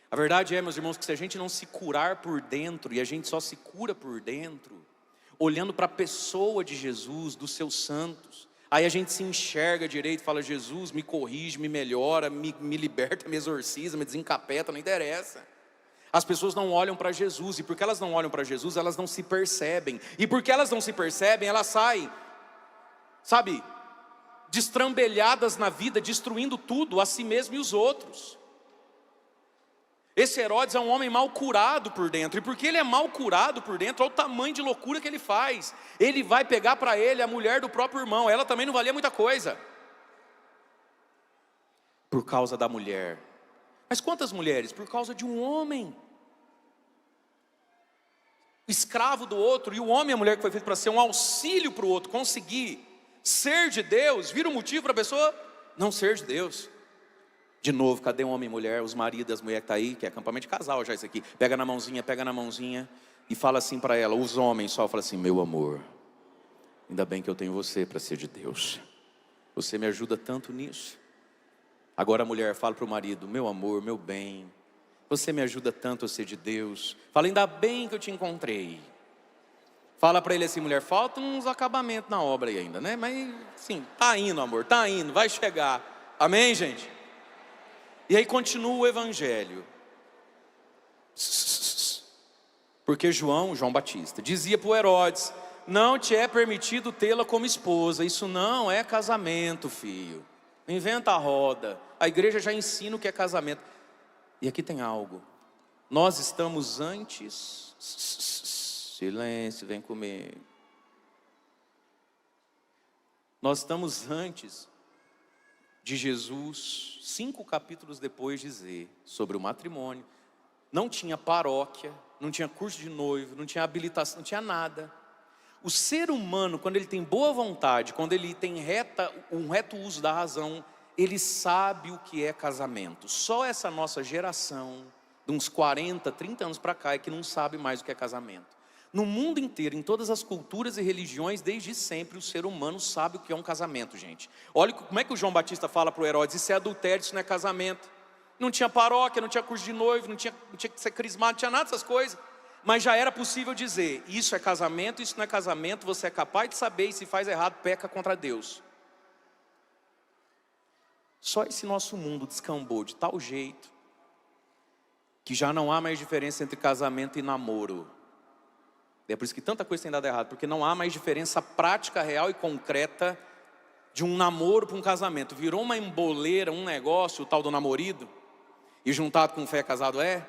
A verdade é, meus irmãos, que se a gente não se curar por dentro, e a gente só se cura por dentro, olhando para a pessoa de Jesus, dos seus santos, aí a gente se enxerga direito e fala: Jesus, me corrige, me melhora, me liberta, me exorciza, me desencapeta, não interessa. As pessoas não olham para Jesus, e porque elas não olham para Jesus, elas não se percebem. E porque elas não se percebem, elas saem, sabe, destrambelhadas na vida, destruindo tudo, a si mesmo e os outros. Esse Herodes é um homem mal curado por dentro, e porque ele é mal curado por dentro, olha o tamanho de loucura que ele faz. Ele vai pegar para ele a mulher do próprio irmão, ela também não valia muita coisa, por causa da mulher. Mas quantas mulheres? Por causa de um homem, escravo do outro, e o homem e a mulher que foi feito para ser um auxílio para o outro, conseguir ser de Deus, vira um motivo para a pessoa não ser de Deus. De novo, cadê o homem e mulher, os maridos, as mulheres que estão aí, que é acampamento de casal já isso aqui, pega na mãozinha, e fala assim para ela, os homens só falam assim: meu amor, ainda bem que eu tenho você para ser de Deus, você me ajuda tanto nisso. Agora a mulher fala para o marido: meu amor, meu bem, você me ajuda tanto a ser de Deus. Fala: ainda bem que eu te encontrei. Fala para ele assim: mulher, faltam uns acabamentos na obra aí ainda, né? Mas sim, tá indo, amor, tá indo, vai chegar. Amém, gente? E aí continua o evangelho. Porque João Batista, dizia para o Herodes: não te é permitido tê-la como esposa. Isso não é casamento, filho. Inventa a roda. A igreja já ensina o que é casamento. E aqui tem algo. Nós estamos antes... Silêncio, vem comigo. Nós estamos antes de Jesus, 5 capítulos depois, dizer sobre o matrimônio. Não tinha paróquia, não tinha curso de noivo, não tinha habilitação, não tinha nada. O ser humano, quando ele tem boa vontade, quando ele tem um reto uso da razão, ele sabe o que é casamento. Só essa nossa geração, de uns 40, 30 anos para cá, é que não sabe mais o que é casamento. No mundo inteiro, em todas as culturas e religiões, desde sempre o ser humano sabe o que é um casamento, gente. Olha como é que o João Batista fala para o Herodes: isso é adultério, isso não é casamento. Não tinha paróquia, não tinha curso de noivo, não tinha que ser crismado, não tinha nada dessas coisas. Mas já era possível dizer: isso é casamento, isso não é casamento. Você é capaz de saber, e se faz errado, peca contra Deus. Só esse nosso mundo descambou de tal jeito que já não há mais diferença entre casamento e namoro. É por isso que tanta coisa tem dado errado, porque não há mais diferença prática, real e concreta de um namoro para um casamento. Virou uma emboleira, um negócio, o tal do namorido, e juntado com fé, casado é.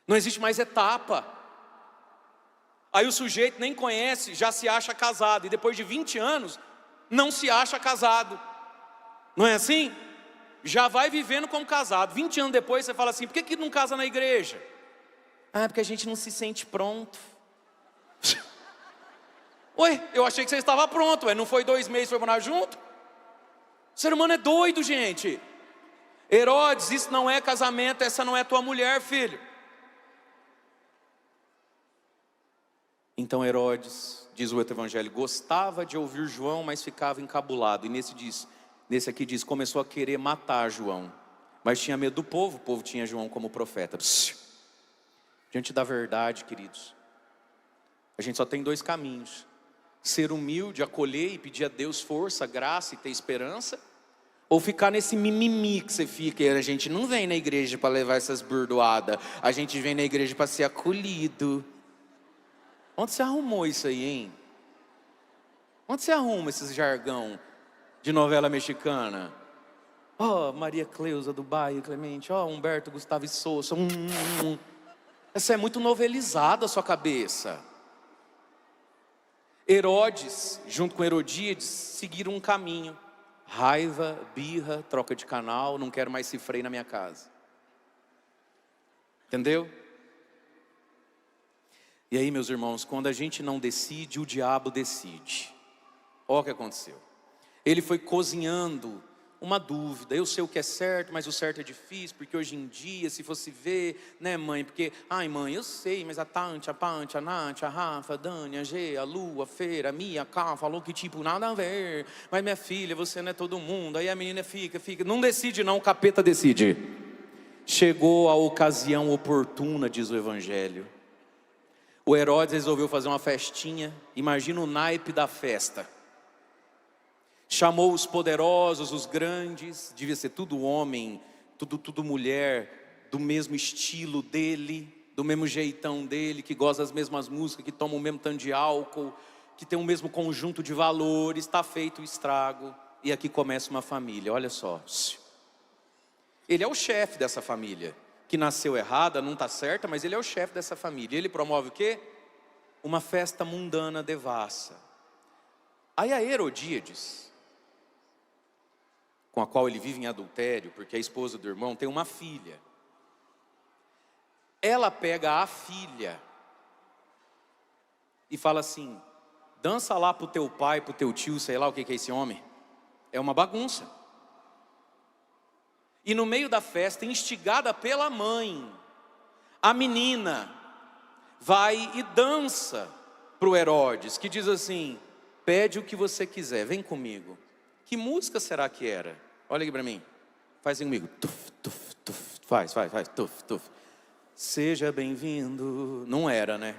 Não existe mais etapa. Aí o sujeito nem conhece, já se acha casado, e depois de 20 anos, não se acha casado. Não é assim? Já vai vivendo como casado. 20 anos depois você fala assim: por que não casa na igreja? Ah, porque a gente não se sente pronto. Ué, eu achei que você estava pronto, não foi 2 meses, foi morar junto? O ser humano é doido, gente. Herodes, isso não é casamento, essa não é tua mulher, filho. Então Herodes, diz o outro evangelho, gostava de ouvir João, mas ficava encabulado. E nesse aqui diz, começou a querer matar João, mas tinha medo do povo, o povo tinha João como profeta. Diante da verdade, queridos, a gente só tem 2 caminhos: ser humilde, acolher e pedir a Deus força, graça e ter esperança, ou ficar nesse mimimi que você fica. E a gente não vem na igreja para levar essas burdoadas, a gente vem na igreja para ser acolhido. Onde você arrumou isso aí, hein? Onde você arruma esses jargão de novela mexicana? Ó, Maria Cleusa do Bairro Clemente, ó, Humberto Gustavo e Souza. Essa é muito novelizada a sua cabeça. Herodes, junto com Herodíades, seguiram um caminho. Raiva, birra, troca de canal, não quero mais cifrei na minha casa. Entendeu? E aí, meus irmãos, quando a gente não decide, o diabo decide. Olha o que aconteceu. Ele foi cozinhando uma dúvida. Eu sei o que é certo, mas o certo é difícil, porque hoje em dia, se fosse ver, né, mãe? Porque, ai, mãe, eu sei, mas a Tante, a Pante, a Nath, a Rafa, a Dani, a G, a Lu, a Feira, a Mia, a Cá, falou que tipo, nada a ver. Mas minha filha, você não é todo mundo. Aí a menina fica. Não decide não, o capeta decide. Chegou a ocasião oportuna, diz o Evangelho. O Herodes resolveu fazer uma festinha. Imagina o naipe da festa. Chamou os poderosos, os grandes, devia ser tudo homem, tudo mulher, do mesmo estilo dele, do mesmo jeitão dele, que gosta das mesmas músicas, que toma o mesmo tanto de álcool, que tem o mesmo conjunto de valores. Está feito o estrago. E aqui começa uma família, olha só. Ele é o chefe dessa família, que nasceu errada, não está certa, mas ele é o chefe dessa família. Ele promove o quê? Uma festa mundana devassa. Aí a Herodíades, com a qual ele vive em adultério, porque a esposa do irmão tem uma filha. Ela pega a filha e fala assim: dança lá pro teu pai, pro teu tio, sei lá o que é esse homem. É uma bagunça. E no meio da festa, instigada pela mãe, a menina vai e dança pro Herodes, que diz assim: pede o que você quiser, vem comigo. Que música será que era? Olha aqui para mim, faz comigo. Tuf, tuf, tuf. Faz, tuf, tuf. Seja bem-vindo. Não era, né?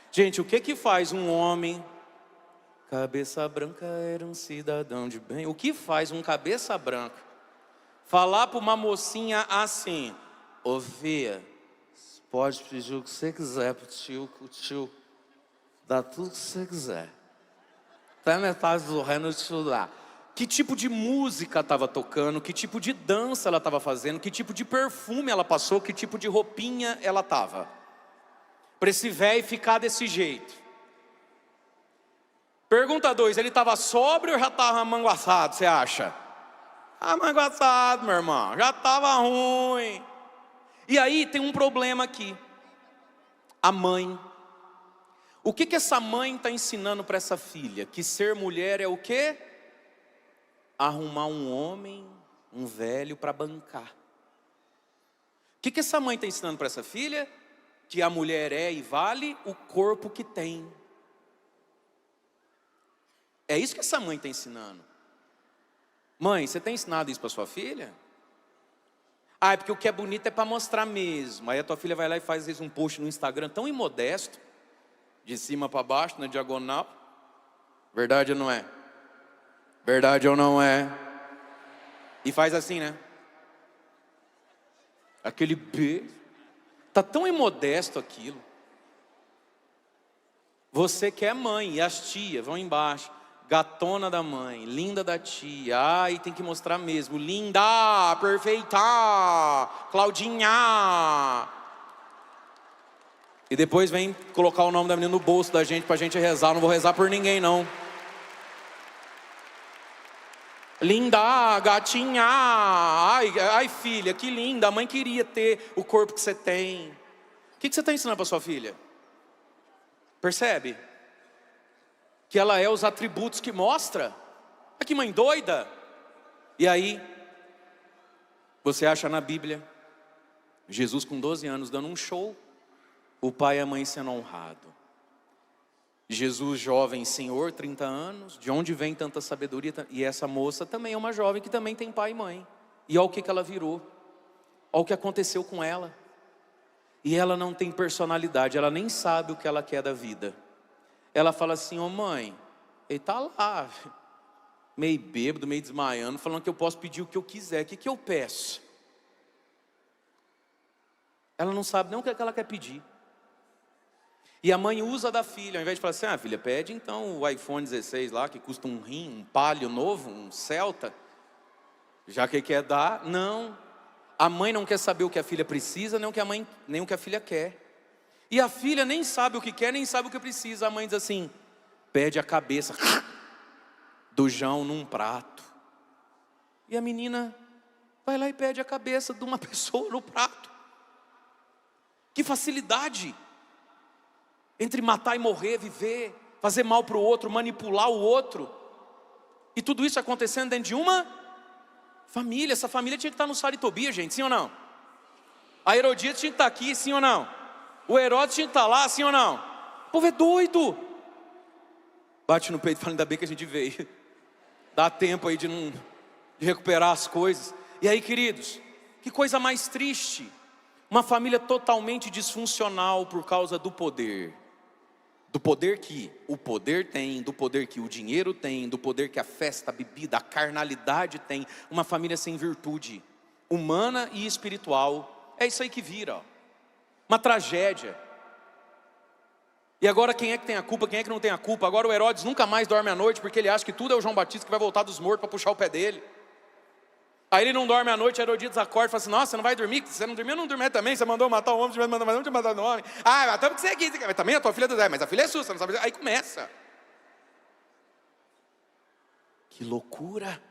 Gente, o que faz um homem? Cabeça branca era um cidadão de bem. O que faz um cabeça branca falar para uma mocinha assim: ô filha, pode pedir o que você quiser pro tio, que o tio dá tudo que você quiser. Até metade do reino o tio dá. Que tipo de música estava tocando, que tipo de dança ela estava fazendo, que tipo de perfume ela passou, que tipo de roupinha ela estava, para esse velho ficar desse jeito. Pergunta 2, ele estava sóbrio ou já estava amanguaçado, você acha? Amanguaçado, meu irmão, já estava ruim. E aí tem um problema aqui. A mãe. O que essa mãe está ensinando para essa filha? Que ser mulher é o quê? Arrumar um homem, um velho para bancar. O que essa mãe está ensinando para essa filha? Que a mulher é e vale o corpo que tem. É isso que essa mãe está ensinando. Mãe, você tem ensinado isso para sua filha? Ah, é porque o que é bonito é para mostrar mesmo. Aí a tua filha vai lá e faz às vezes um post no Instagram tão imodesto, de cima para baixo, na diagonal. Verdade ou não é? Verdade ou não é? E faz assim, né? Aquele beijo. Tá tão imodesto aquilo. Você que é mãe, e as tias vão embaixo. Gatona da mãe, linda da tia. Ai, tem que mostrar mesmo. Linda, perfeita, Claudinha. E depois vem colocar o nome da menina no bolso da gente pra gente rezar. Não vou rezar por ninguém, não. Linda, gatinha, ai filha, que linda, a mãe queria ter o corpo que você tem. O que você está ensinando para sua filha? Percebe? Que ela é os atributos que mostra. Olha que mãe doida. E aí, você acha na Bíblia, Jesus com 12 anos dando um show, o pai e a mãe sendo honrado. Jesus jovem, senhor, 30 anos, de onde vem tanta sabedoria? E essa moça também é uma jovem que também tem pai e mãe. E olha o que ela virou, olha o que aconteceu com ela. E ela não tem personalidade, ela nem sabe o que ela quer da vida. Ela fala assim: ô mãe, ele tá lá, meio bêbado, meio desmaiando, falando que eu posso pedir o que eu quiser. O que eu peço? Ela não sabe nem o que ela quer pedir. E a mãe usa da filha, ao invés de falar assim: ah, filha, pede então o iPhone 16 lá, que custa um rim, um Palio novo, um Celta, já que quer dar. Não, a mãe não quer saber o que a filha precisa, nem o que a filha quer. E a filha nem sabe o que quer, nem sabe o que precisa. A mãe diz assim: pede a cabeça do João num prato. E a menina vai lá e pede a cabeça de uma pessoa no prato. Que facilidade! Entre matar e morrer, viver, fazer mal para o outro, manipular o outro. E tudo isso acontecendo dentro de uma família. Essa família tinha que estar no Sara e Tobias, gente, sim ou não? A Herodíada tinha que estar aqui, sim ou não? O Herodes tinha que estar lá, sim ou não? O povo é doido. Bate no peito e fala, ainda bem que a gente veio. Dá tempo aí de recuperar as coisas. E aí, queridos, que coisa mais triste. Uma família totalmente disfuncional por causa do poder. Do poder que o poder tem, do poder que o dinheiro tem, do poder que a festa, a bebida, a carnalidade tem. Uma família sem virtude humana e espiritual. É isso aí que vira, ó. Uma tragédia. E agora quem é que tem a culpa, quem é que não tem a culpa? Agora o Herodes nunca mais dorme à noite, porque ele acha que tudo é o João Batista que vai voltar dos mortos para puxar o pé dele. Aí ele não dorme à noite, a Herodíades acorda e fala assim, nossa, você não vai dormir? Você não dormiu, eu não dormi também, você mandou matar o homem, você mandou matar o homem. Ah, matamos que você aqui, mas também a tua filha do Zé, mas a filha é sua, você não sabe. Aí começa. Que loucura.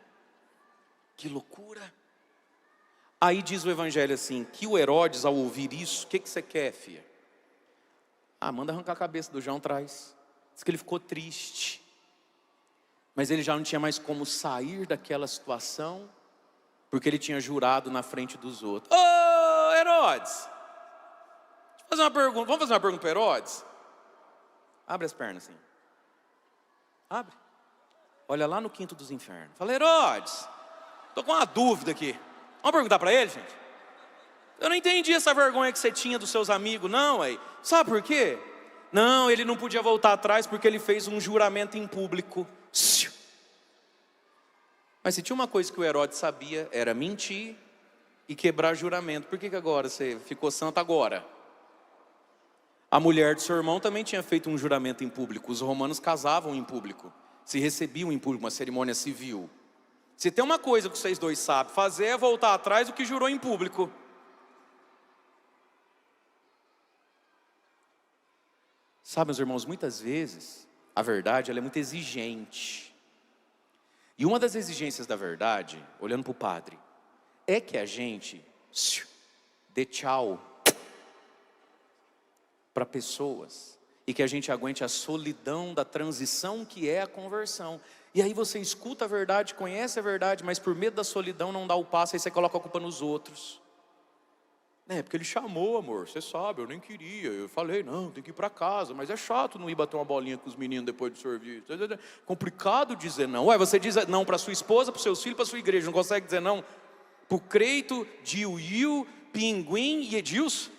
Que loucura. Aí diz o evangelho assim, que o Herodes ao ouvir isso, o que você quer, filha? Ah, manda arrancar a cabeça do João, traz. Diz que ele ficou triste. Mas ele já não tinha mais como sair daquela situação, porque ele tinha jurado na frente dos outros. Ô, Herodes! Deixa eu fazer uma pergunta. Vamos fazer uma pergunta para Herodes? Abre as pernas assim. Abre. Olha lá no quinto dos infernos. Fala, Herodes, estou com uma dúvida aqui. Vamos perguntar para ele, gente? Eu não entendi essa vergonha que você tinha dos seus amigos, não, aí. Sabe por quê? Não, ele não podia voltar atrás porque ele fez um juramento em público. Mas se tinha uma coisa que o Herodes sabia, era mentir e quebrar juramento. Por que agora você ficou santo agora? A mulher do seu irmão também tinha feito um juramento em público. Os romanos casavam em público, se recebiam em público, uma cerimônia civil. Se tem uma coisa que vocês dois sabem fazer, é voltar atrás do que jurou em público. Sabe, meus irmãos, muitas vezes a verdade ela é muito exigente. E uma das exigências da verdade, olhando para o padre, é que a gente dê tchau para pessoas e que a gente aguente a solidão da transição que é a conversão. E aí você escuta a verdade, conhece a verdade, mas por medo da solidão não dá o passo, aí você coloca a culpa nos outros. É, porque ele chamou, amor, você sabe, eu nem queria. Eu falei, não, tem que ir para casa, mas é chato não ir bater uma bolinha com os meninos depois do serviço. Complicado dizer não. Ué, você diz não para sua esposa, para os seus filhos, para sua igreja, não consegue dizer não para o Creito, Diu, Pinguim e Edilson?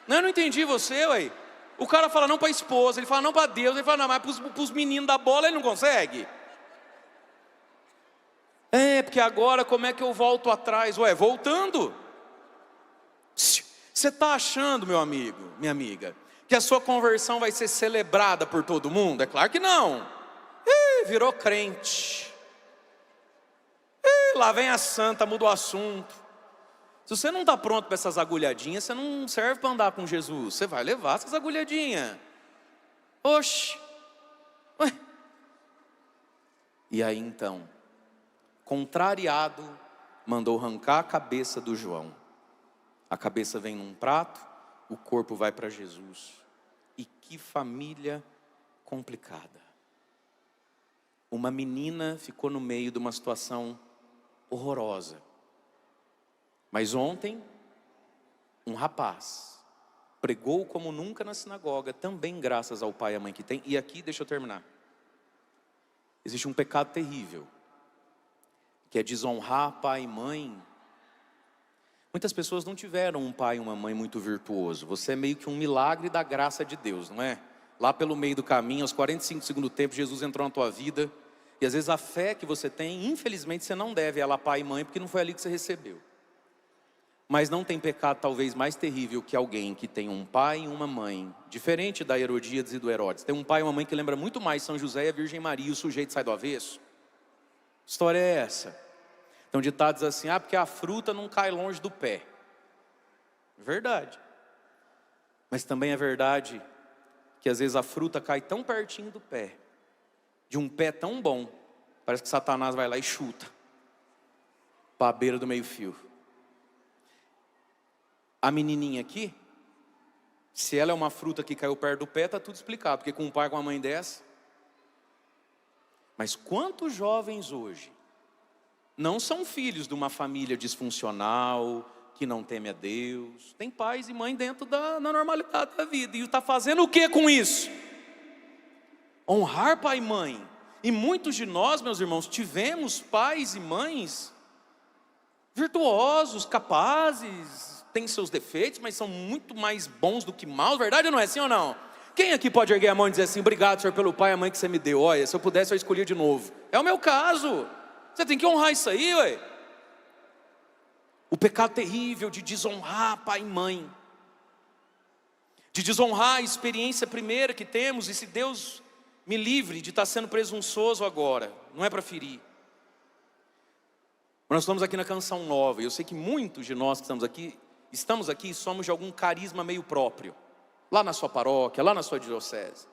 Não, eu não entendi você, ué. O cara fala não para a esposa, ele fala não para Deus, ele fala não, mas para os meninos da bola ele não consegue. É, porque agora como é que eu volto atrás? Ué, voltando. Você está achando, meu amigo, minha amiga, que a sua conversão vai ser celebrada por todo mundo? É claro que não. Virou crente. Lá vem a santa, muda o assunto. Se você não está pronto para essas agulhadinhas, você não serve para andar com Jesus. Você vai levar essas agulhadinhas. Oxe. Ué. E aí então, contrariado, mandou arrancar a cabeça do João. A cabeça vem num prato, o corpo vai para Jesus. E que família complicada. Uma menina ficou no meio de uma situação horrorosa. Mas ontem, um rapaz pregou como nunca na sinagoga, também graças ao pai e à mãe que tem. E aqui, deixa eu terminar. Existe um pecado terrível, que é desonrar pai e mãe. Muitas pessoas não tiveram um pai e uma mãe muito virtuoso. Você é meio que um milagre da graça de Deus, não é? Lá pelo meio do caminho, aos 45 do segundo tempo, Jesus entrou na tua vida. E às vezes a fé que você tem, infelizmente você não deve ela a pai e mãe, porque não foi ali que você recebeu. Mas não tem pecado talvez mais terrível que alguém que tem um pai e uma mãe, diferente da Herodíades e do Herodes. Tem um pai e uma mãe que lembra muito mais São José e a Virgem Maria, e o sujeito sai do avesso. Que história é essa? Então ditados assim, porque a fruta não cai longe do pé. Verdade. Mas também é verdade que às vezes a fruta cai tão pertinho do pé, de um pé tão bom, parece que Satanás vai lá e chuta para a beira do meio fio. A menininha aqui, se ela é uma fruta que caiu perto do pé, está tudo explicado, porque com um pai e com uma mãe dessa, Mas quantos jovens hoje não são filhos de uma família disfuncional, que não teme a Deus, tem pais e mãe dentro da normalidade da vida, e está fazendo o que com isso? Honrar pai e mãe. E muitos de nós, meus irmãos, tivemos pais e mães virtuosos, capazes, têm seus defeitos, mas são muito mais bons do que maus, verdade ou não é assim ou não? Quem aqui pode erguer a mão e dizer assim: obrigado, Senhor, pelo pai e a mãe que você me deu, olha, se eu pudesse eu escolhia de novo? É o meu caso. Você tem que honrar isso aí, ué. O pecado terrível de desonrar pai e mãe, de desonrar a experiência primeira que temos, e se Deus me livre de estar sendo presunçoso agora, não é para ferir. Nós estamos aqui na Canção Nova, e eu sei que muitos de nós que estamos aqui somos de algum carisma meio próprio, lá na sua paróquia, lá na sua diocese.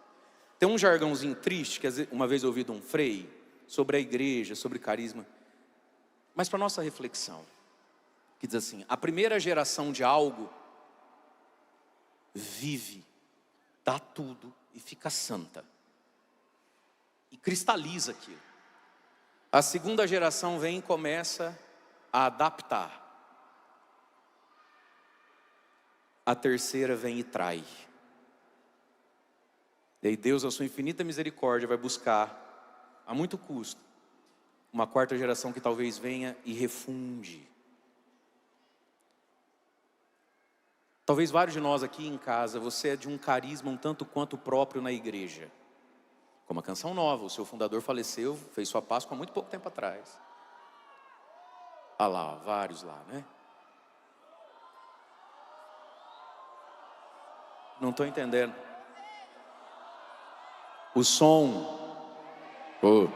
Tem um jargãozinho triste, que uma vez eu ouvi de um frei, sobre a igreja, sobre carisma, mas para nossa reflexão, que diz assim: a primeira geração de algo vive, dá tudo e fica santa, e cristaliza aquilo. A segunda geração vem e começa a adaptar. A terceira vem e trai. E aí Deus, a sua infinita misericórdia, vai buscar, a muito custo, uma quarta geração que talvez venha e refunde. Talvez vários de nós aqui em casa, você é de um carisma um tanto quanto próprio na igreja. Como a Canção Nova, o seu fundador faleceu, fez sua Páscoa há muito pouco tempo atrás. Ah lá, vários lá, né? Não estou entendendo. O som. Oh.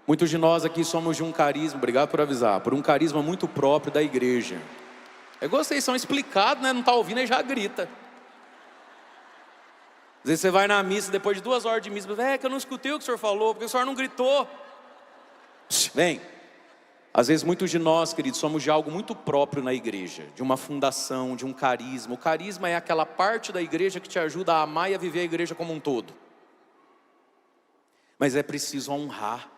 Muitos de nós aqui somos de um carisma, obrigado por avisar, por um carisma muito próprio da igreja. É igual vocês são explicados, né? Não está ouvindo e já grita. Às vezes você vai na missa, depois de 2 horas de missa, é que eu não escutei o que o senhor falou, porque o senhor não gritou. Vem. Às vezes muitos de nós, queridos, somos de algo muito próprio na igreja, de uma fundação, de um carisma. O carisma é aquela parte da igreja que te ajuda a amar e a viver a igreja como um todo. Mas é preciso honrar,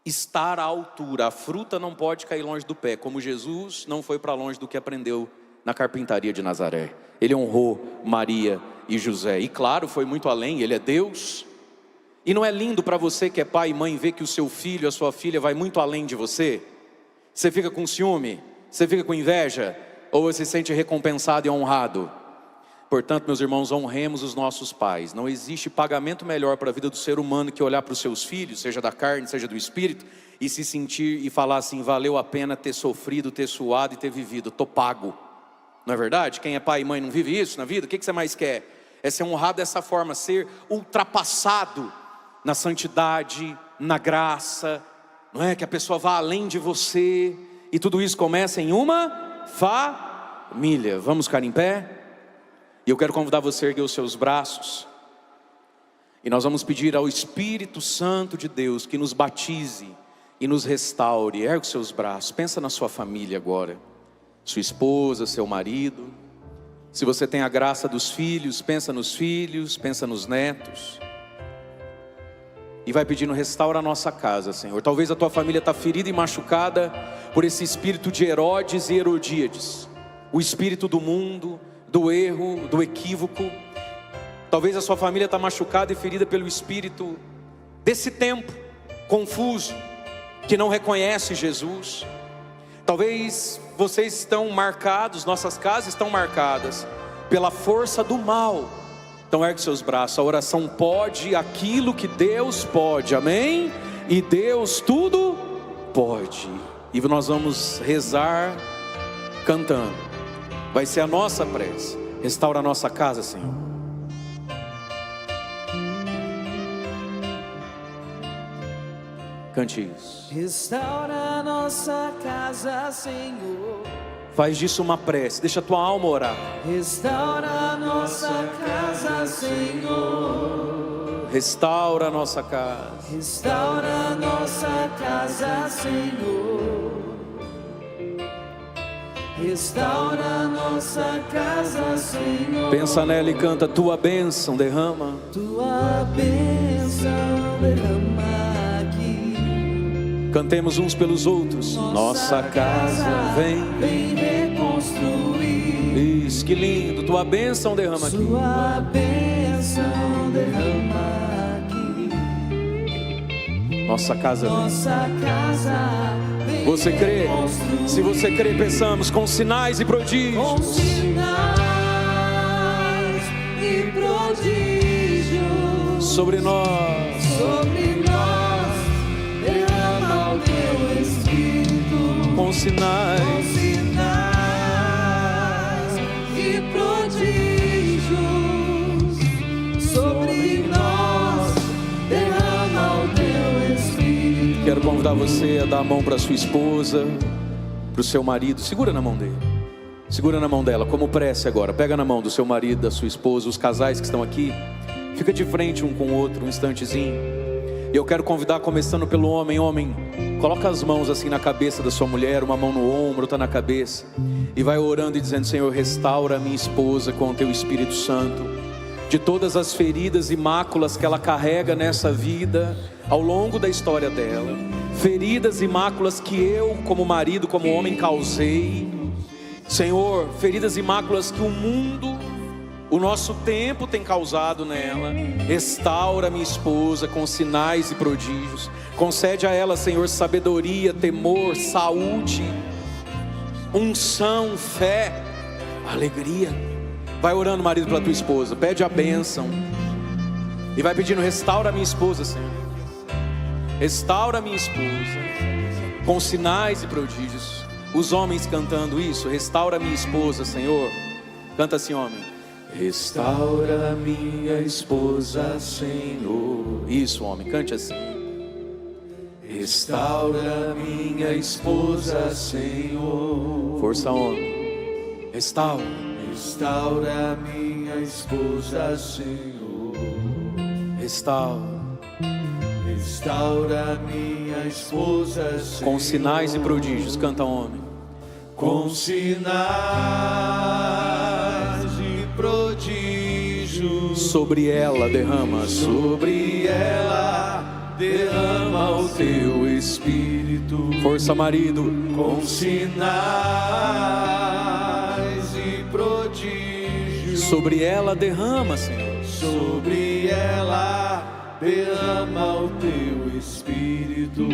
estar à altura. A fruta não pode cair longe do pé, como Jesus não foi para longe do que aprendeu na carpintaria de Nazaré. Ele honrou Maria e José, e claro, foi muito além, ele é Deus. E não é lindo para você que é pai e mãe ver que o seu filho, a sua filha vai muito além de você? Você fica com ciúme? Você fica com inveja? Ou você se sente recompensado e honrado? Portanto, meus irmãos, honremos os nossos pais. Não existe pagamento melhor para a vida do ser humano que olhar para os seus filhos, seja da carne, seja do espírito, e se sentir e falar assim: valeu a pena ter sofrido, ter suado e ter vivido, estou pago. Não é verdade? Quem é pai e mãe não vive isso na vida? O que você mais quer? É ser honrado dessa forma, ser ultrapassado na santidade, na graça, não é? Que a pessoa vá além de você, e tudo isso começa em uma família. Vamos ficar em pé? E eu quero convidar você a erguer os seus braços, e nós vamos pedir ao Espírito Santo de Deus que nos batize e nos restaure. Ergue os seus braços, pensa na sua família agora, sua esposa, seu marido. Se você tem a graça dos filhos, pensa nos filhos, pensa nos netos. E vai pedindo: restaura a nossa casa, Senhor. Talvez a tua família está ferida e machucada por esse espírito de Herodes e Herodíades, o espírito do mundo, do erro, do equívoco. Talvez a sua família está machucada e ferida pelo espírito desse tempo confuso, que não reconhece Jesus. Talvez vocês estão marcados, nossas casas estão marcadas pela força do mal. Então ergue seus braços. A oração pode aquilo que Deus pode, amém? E Deus tudo pode. E nós vamos rezar cantando. Vai ser a nossa prece. Restaura a nossa casa, Senhor. Cante isso. Restaura a nossa casa, Senhor. Faz disso uma prece, deixa a tua alma orar. Restaura a nossa casa, Senhor. Restaura a nossa casa. Restaura a nossa casa, Senhor. Restaura a nossa casa, Senhor. Pensa nela e canta: tua bênção derrama. Tua bênção derrama Cantemos uns pelos outros. Nossa casa vem reconstruir. Isso, que lindo. Tua bênção derrama aqui. Sua bênção derrama aqui. Nossa casa vem. Nossa casa vem. Você crê? reconstruir. Se você crê, peçamos com sinais e prodígios. Com sinais e prodígios Sobre nós. sobre nós, derrama o teu Espírito. Com sinais. Com sinais e prodígios sobre nós, derrama o teu Espírito. Quero convidar você a dar a mão para sua esposa, para o seu marido. Segura na mão dele. Segura na mão dela, como prece agora. Pega na mão do seu marido, da sua esposa, os casais que estão aqui. Fica de frente um com o outro, um instantezinho. E eu quero convidar, começando pelo homem. Homem, coloca as mãos assim na cabeça da sua mulher, uma mão no ombro, outra na cabeça. E vai orando e dizendo: Senhor, restaura a minha esposa com o teu Espírito Santo. De todas as feridas e máculas que ela carrega nessa vida, ao longo da história dela. Feridas e máculas que eu, como marido, como homem, causei. Senhor, feridas e máculas que o mundo, o nosso tempo tem causado nela. Restaura minha esposa com sinais e prodígios. Concede a ela, Senhor, sabedoria, temor, saúde, unção, fé, alegria. Vai orando, marido, pela tua esposa. Pede a bênção. E vai pedindo: restaura a minha esposa, Senhor. Restaura a minha esposa com sinais e prodígios. Os homens cantando isso: restaura a minha esposa, Senhor. Canta assim, homem. Restaura minha esposa, Senhor. Isso, homem, cante assim. Restaura minha esposa, Senhor. Força, homem. Restaura. Restaura minha esposa, Senhor. Restaura. Restaura minha esposa, Senhor. Com sinais e prodígios, canta, homem. Com sinais e prodígios Sobre ela derrama. sobre ela, derrama o teu Espírito. Força, marido. Com sinais e prodígios Sobre ela derrama, Senhor. sobre ela, derrama o teu Espírito.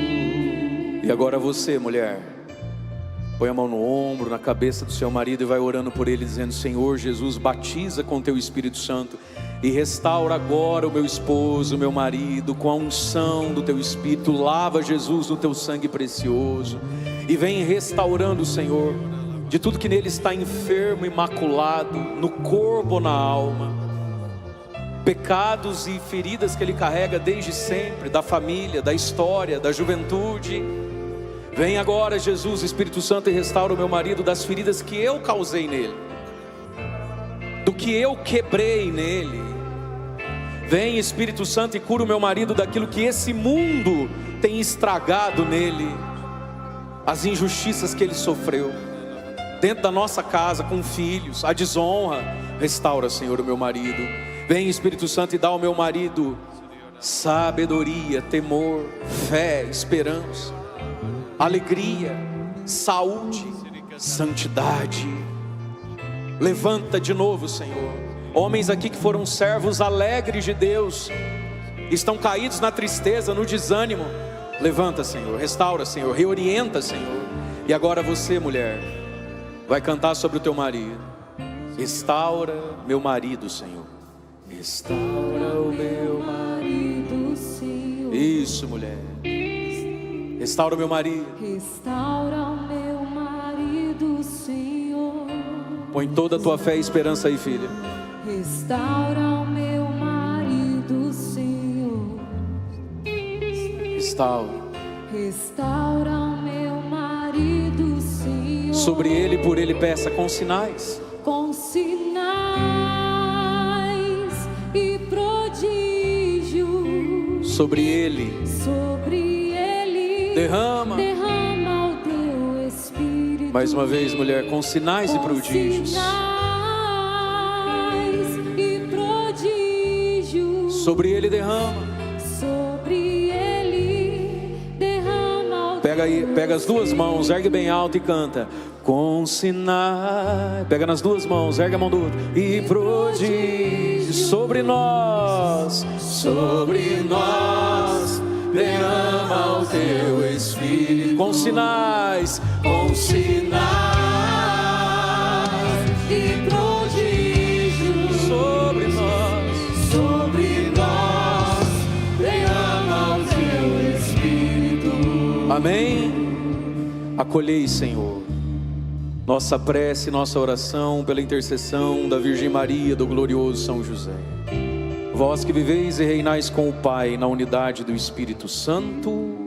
E agora você, mulher, põe a mão no ombro, na cabeça do seu marido e vai orando por ele, dizendo: Senhor Jesus, batiza com teu Espírito Santo e restaura agora o meu esposo, o meu marido, com a unção do teu Espírito. Lava, Jesus, no teu sangue precioso, e vem restaurando, Senhor, de tudo que nele está enfermo e maculado, no corpo ou na alma, pecados e feridas que ele carrega desde sempre, da família, da história, da juventude. Vem agora, Jesus, Espírito Santo, e restaura o meu marido das feridas que eu causei nele, do que eu quebrei nele. Vem, Espírito Santo, e cura o meu marido daquilo que esse mundo tem estragado nele, as injustiças que ele sofreu dentro da nossa casa, com filhos, a desonra. Restaura, Senhor, o meu marido. Vem, Espírito Santo, e dá ao meu marido sabedoria, temor, fé, esperança, alegria, saúde, santidade. Levanta de novo, Senhor. Homens aqui que foram servos alegres de Deus, estão caídos na tristeza, no desânimo. Levanta, Senhor, restaura, Senhor, reorienta, Senhor. E agora você, mulher, vai cantar sobre o teu marido. Restaura meu marido, Senhor. Restaura o meu marido, Senhor. Isso, mulher. Restaura o meu marido. Restaura o meu marido, Senhor. Põe toda a tua fé e esperança aí, filha. Restaura o meu marido, Senhor. Restaura. Restaura o meu marido, Senhor. Sobre ele e por ele peça com sinais. Com sinais e prodígios. Sobre ele. Sobre ele. Derrama. Derrama o teu Espírito. Mais uma vez, mulher, com sinais e prodígios. Sobre ele derrama. Sobre ele derrama o Pega as duas mãos, ergue bem alto e canta. Com sinais, pega nas duas mãos, ergue a mão do outro. E prodígio sobre nós, derrama o teu Espírito. com sinais, E prodígios sobre nós, derrama o teu Espírito. Amém? Acolhei, Senhor, nossa prece, nossa oração pela intercessão da Virgem Maria, do glorioso São José. Vós que viveis e reinais com o Pai na unidade do Espírito Santo.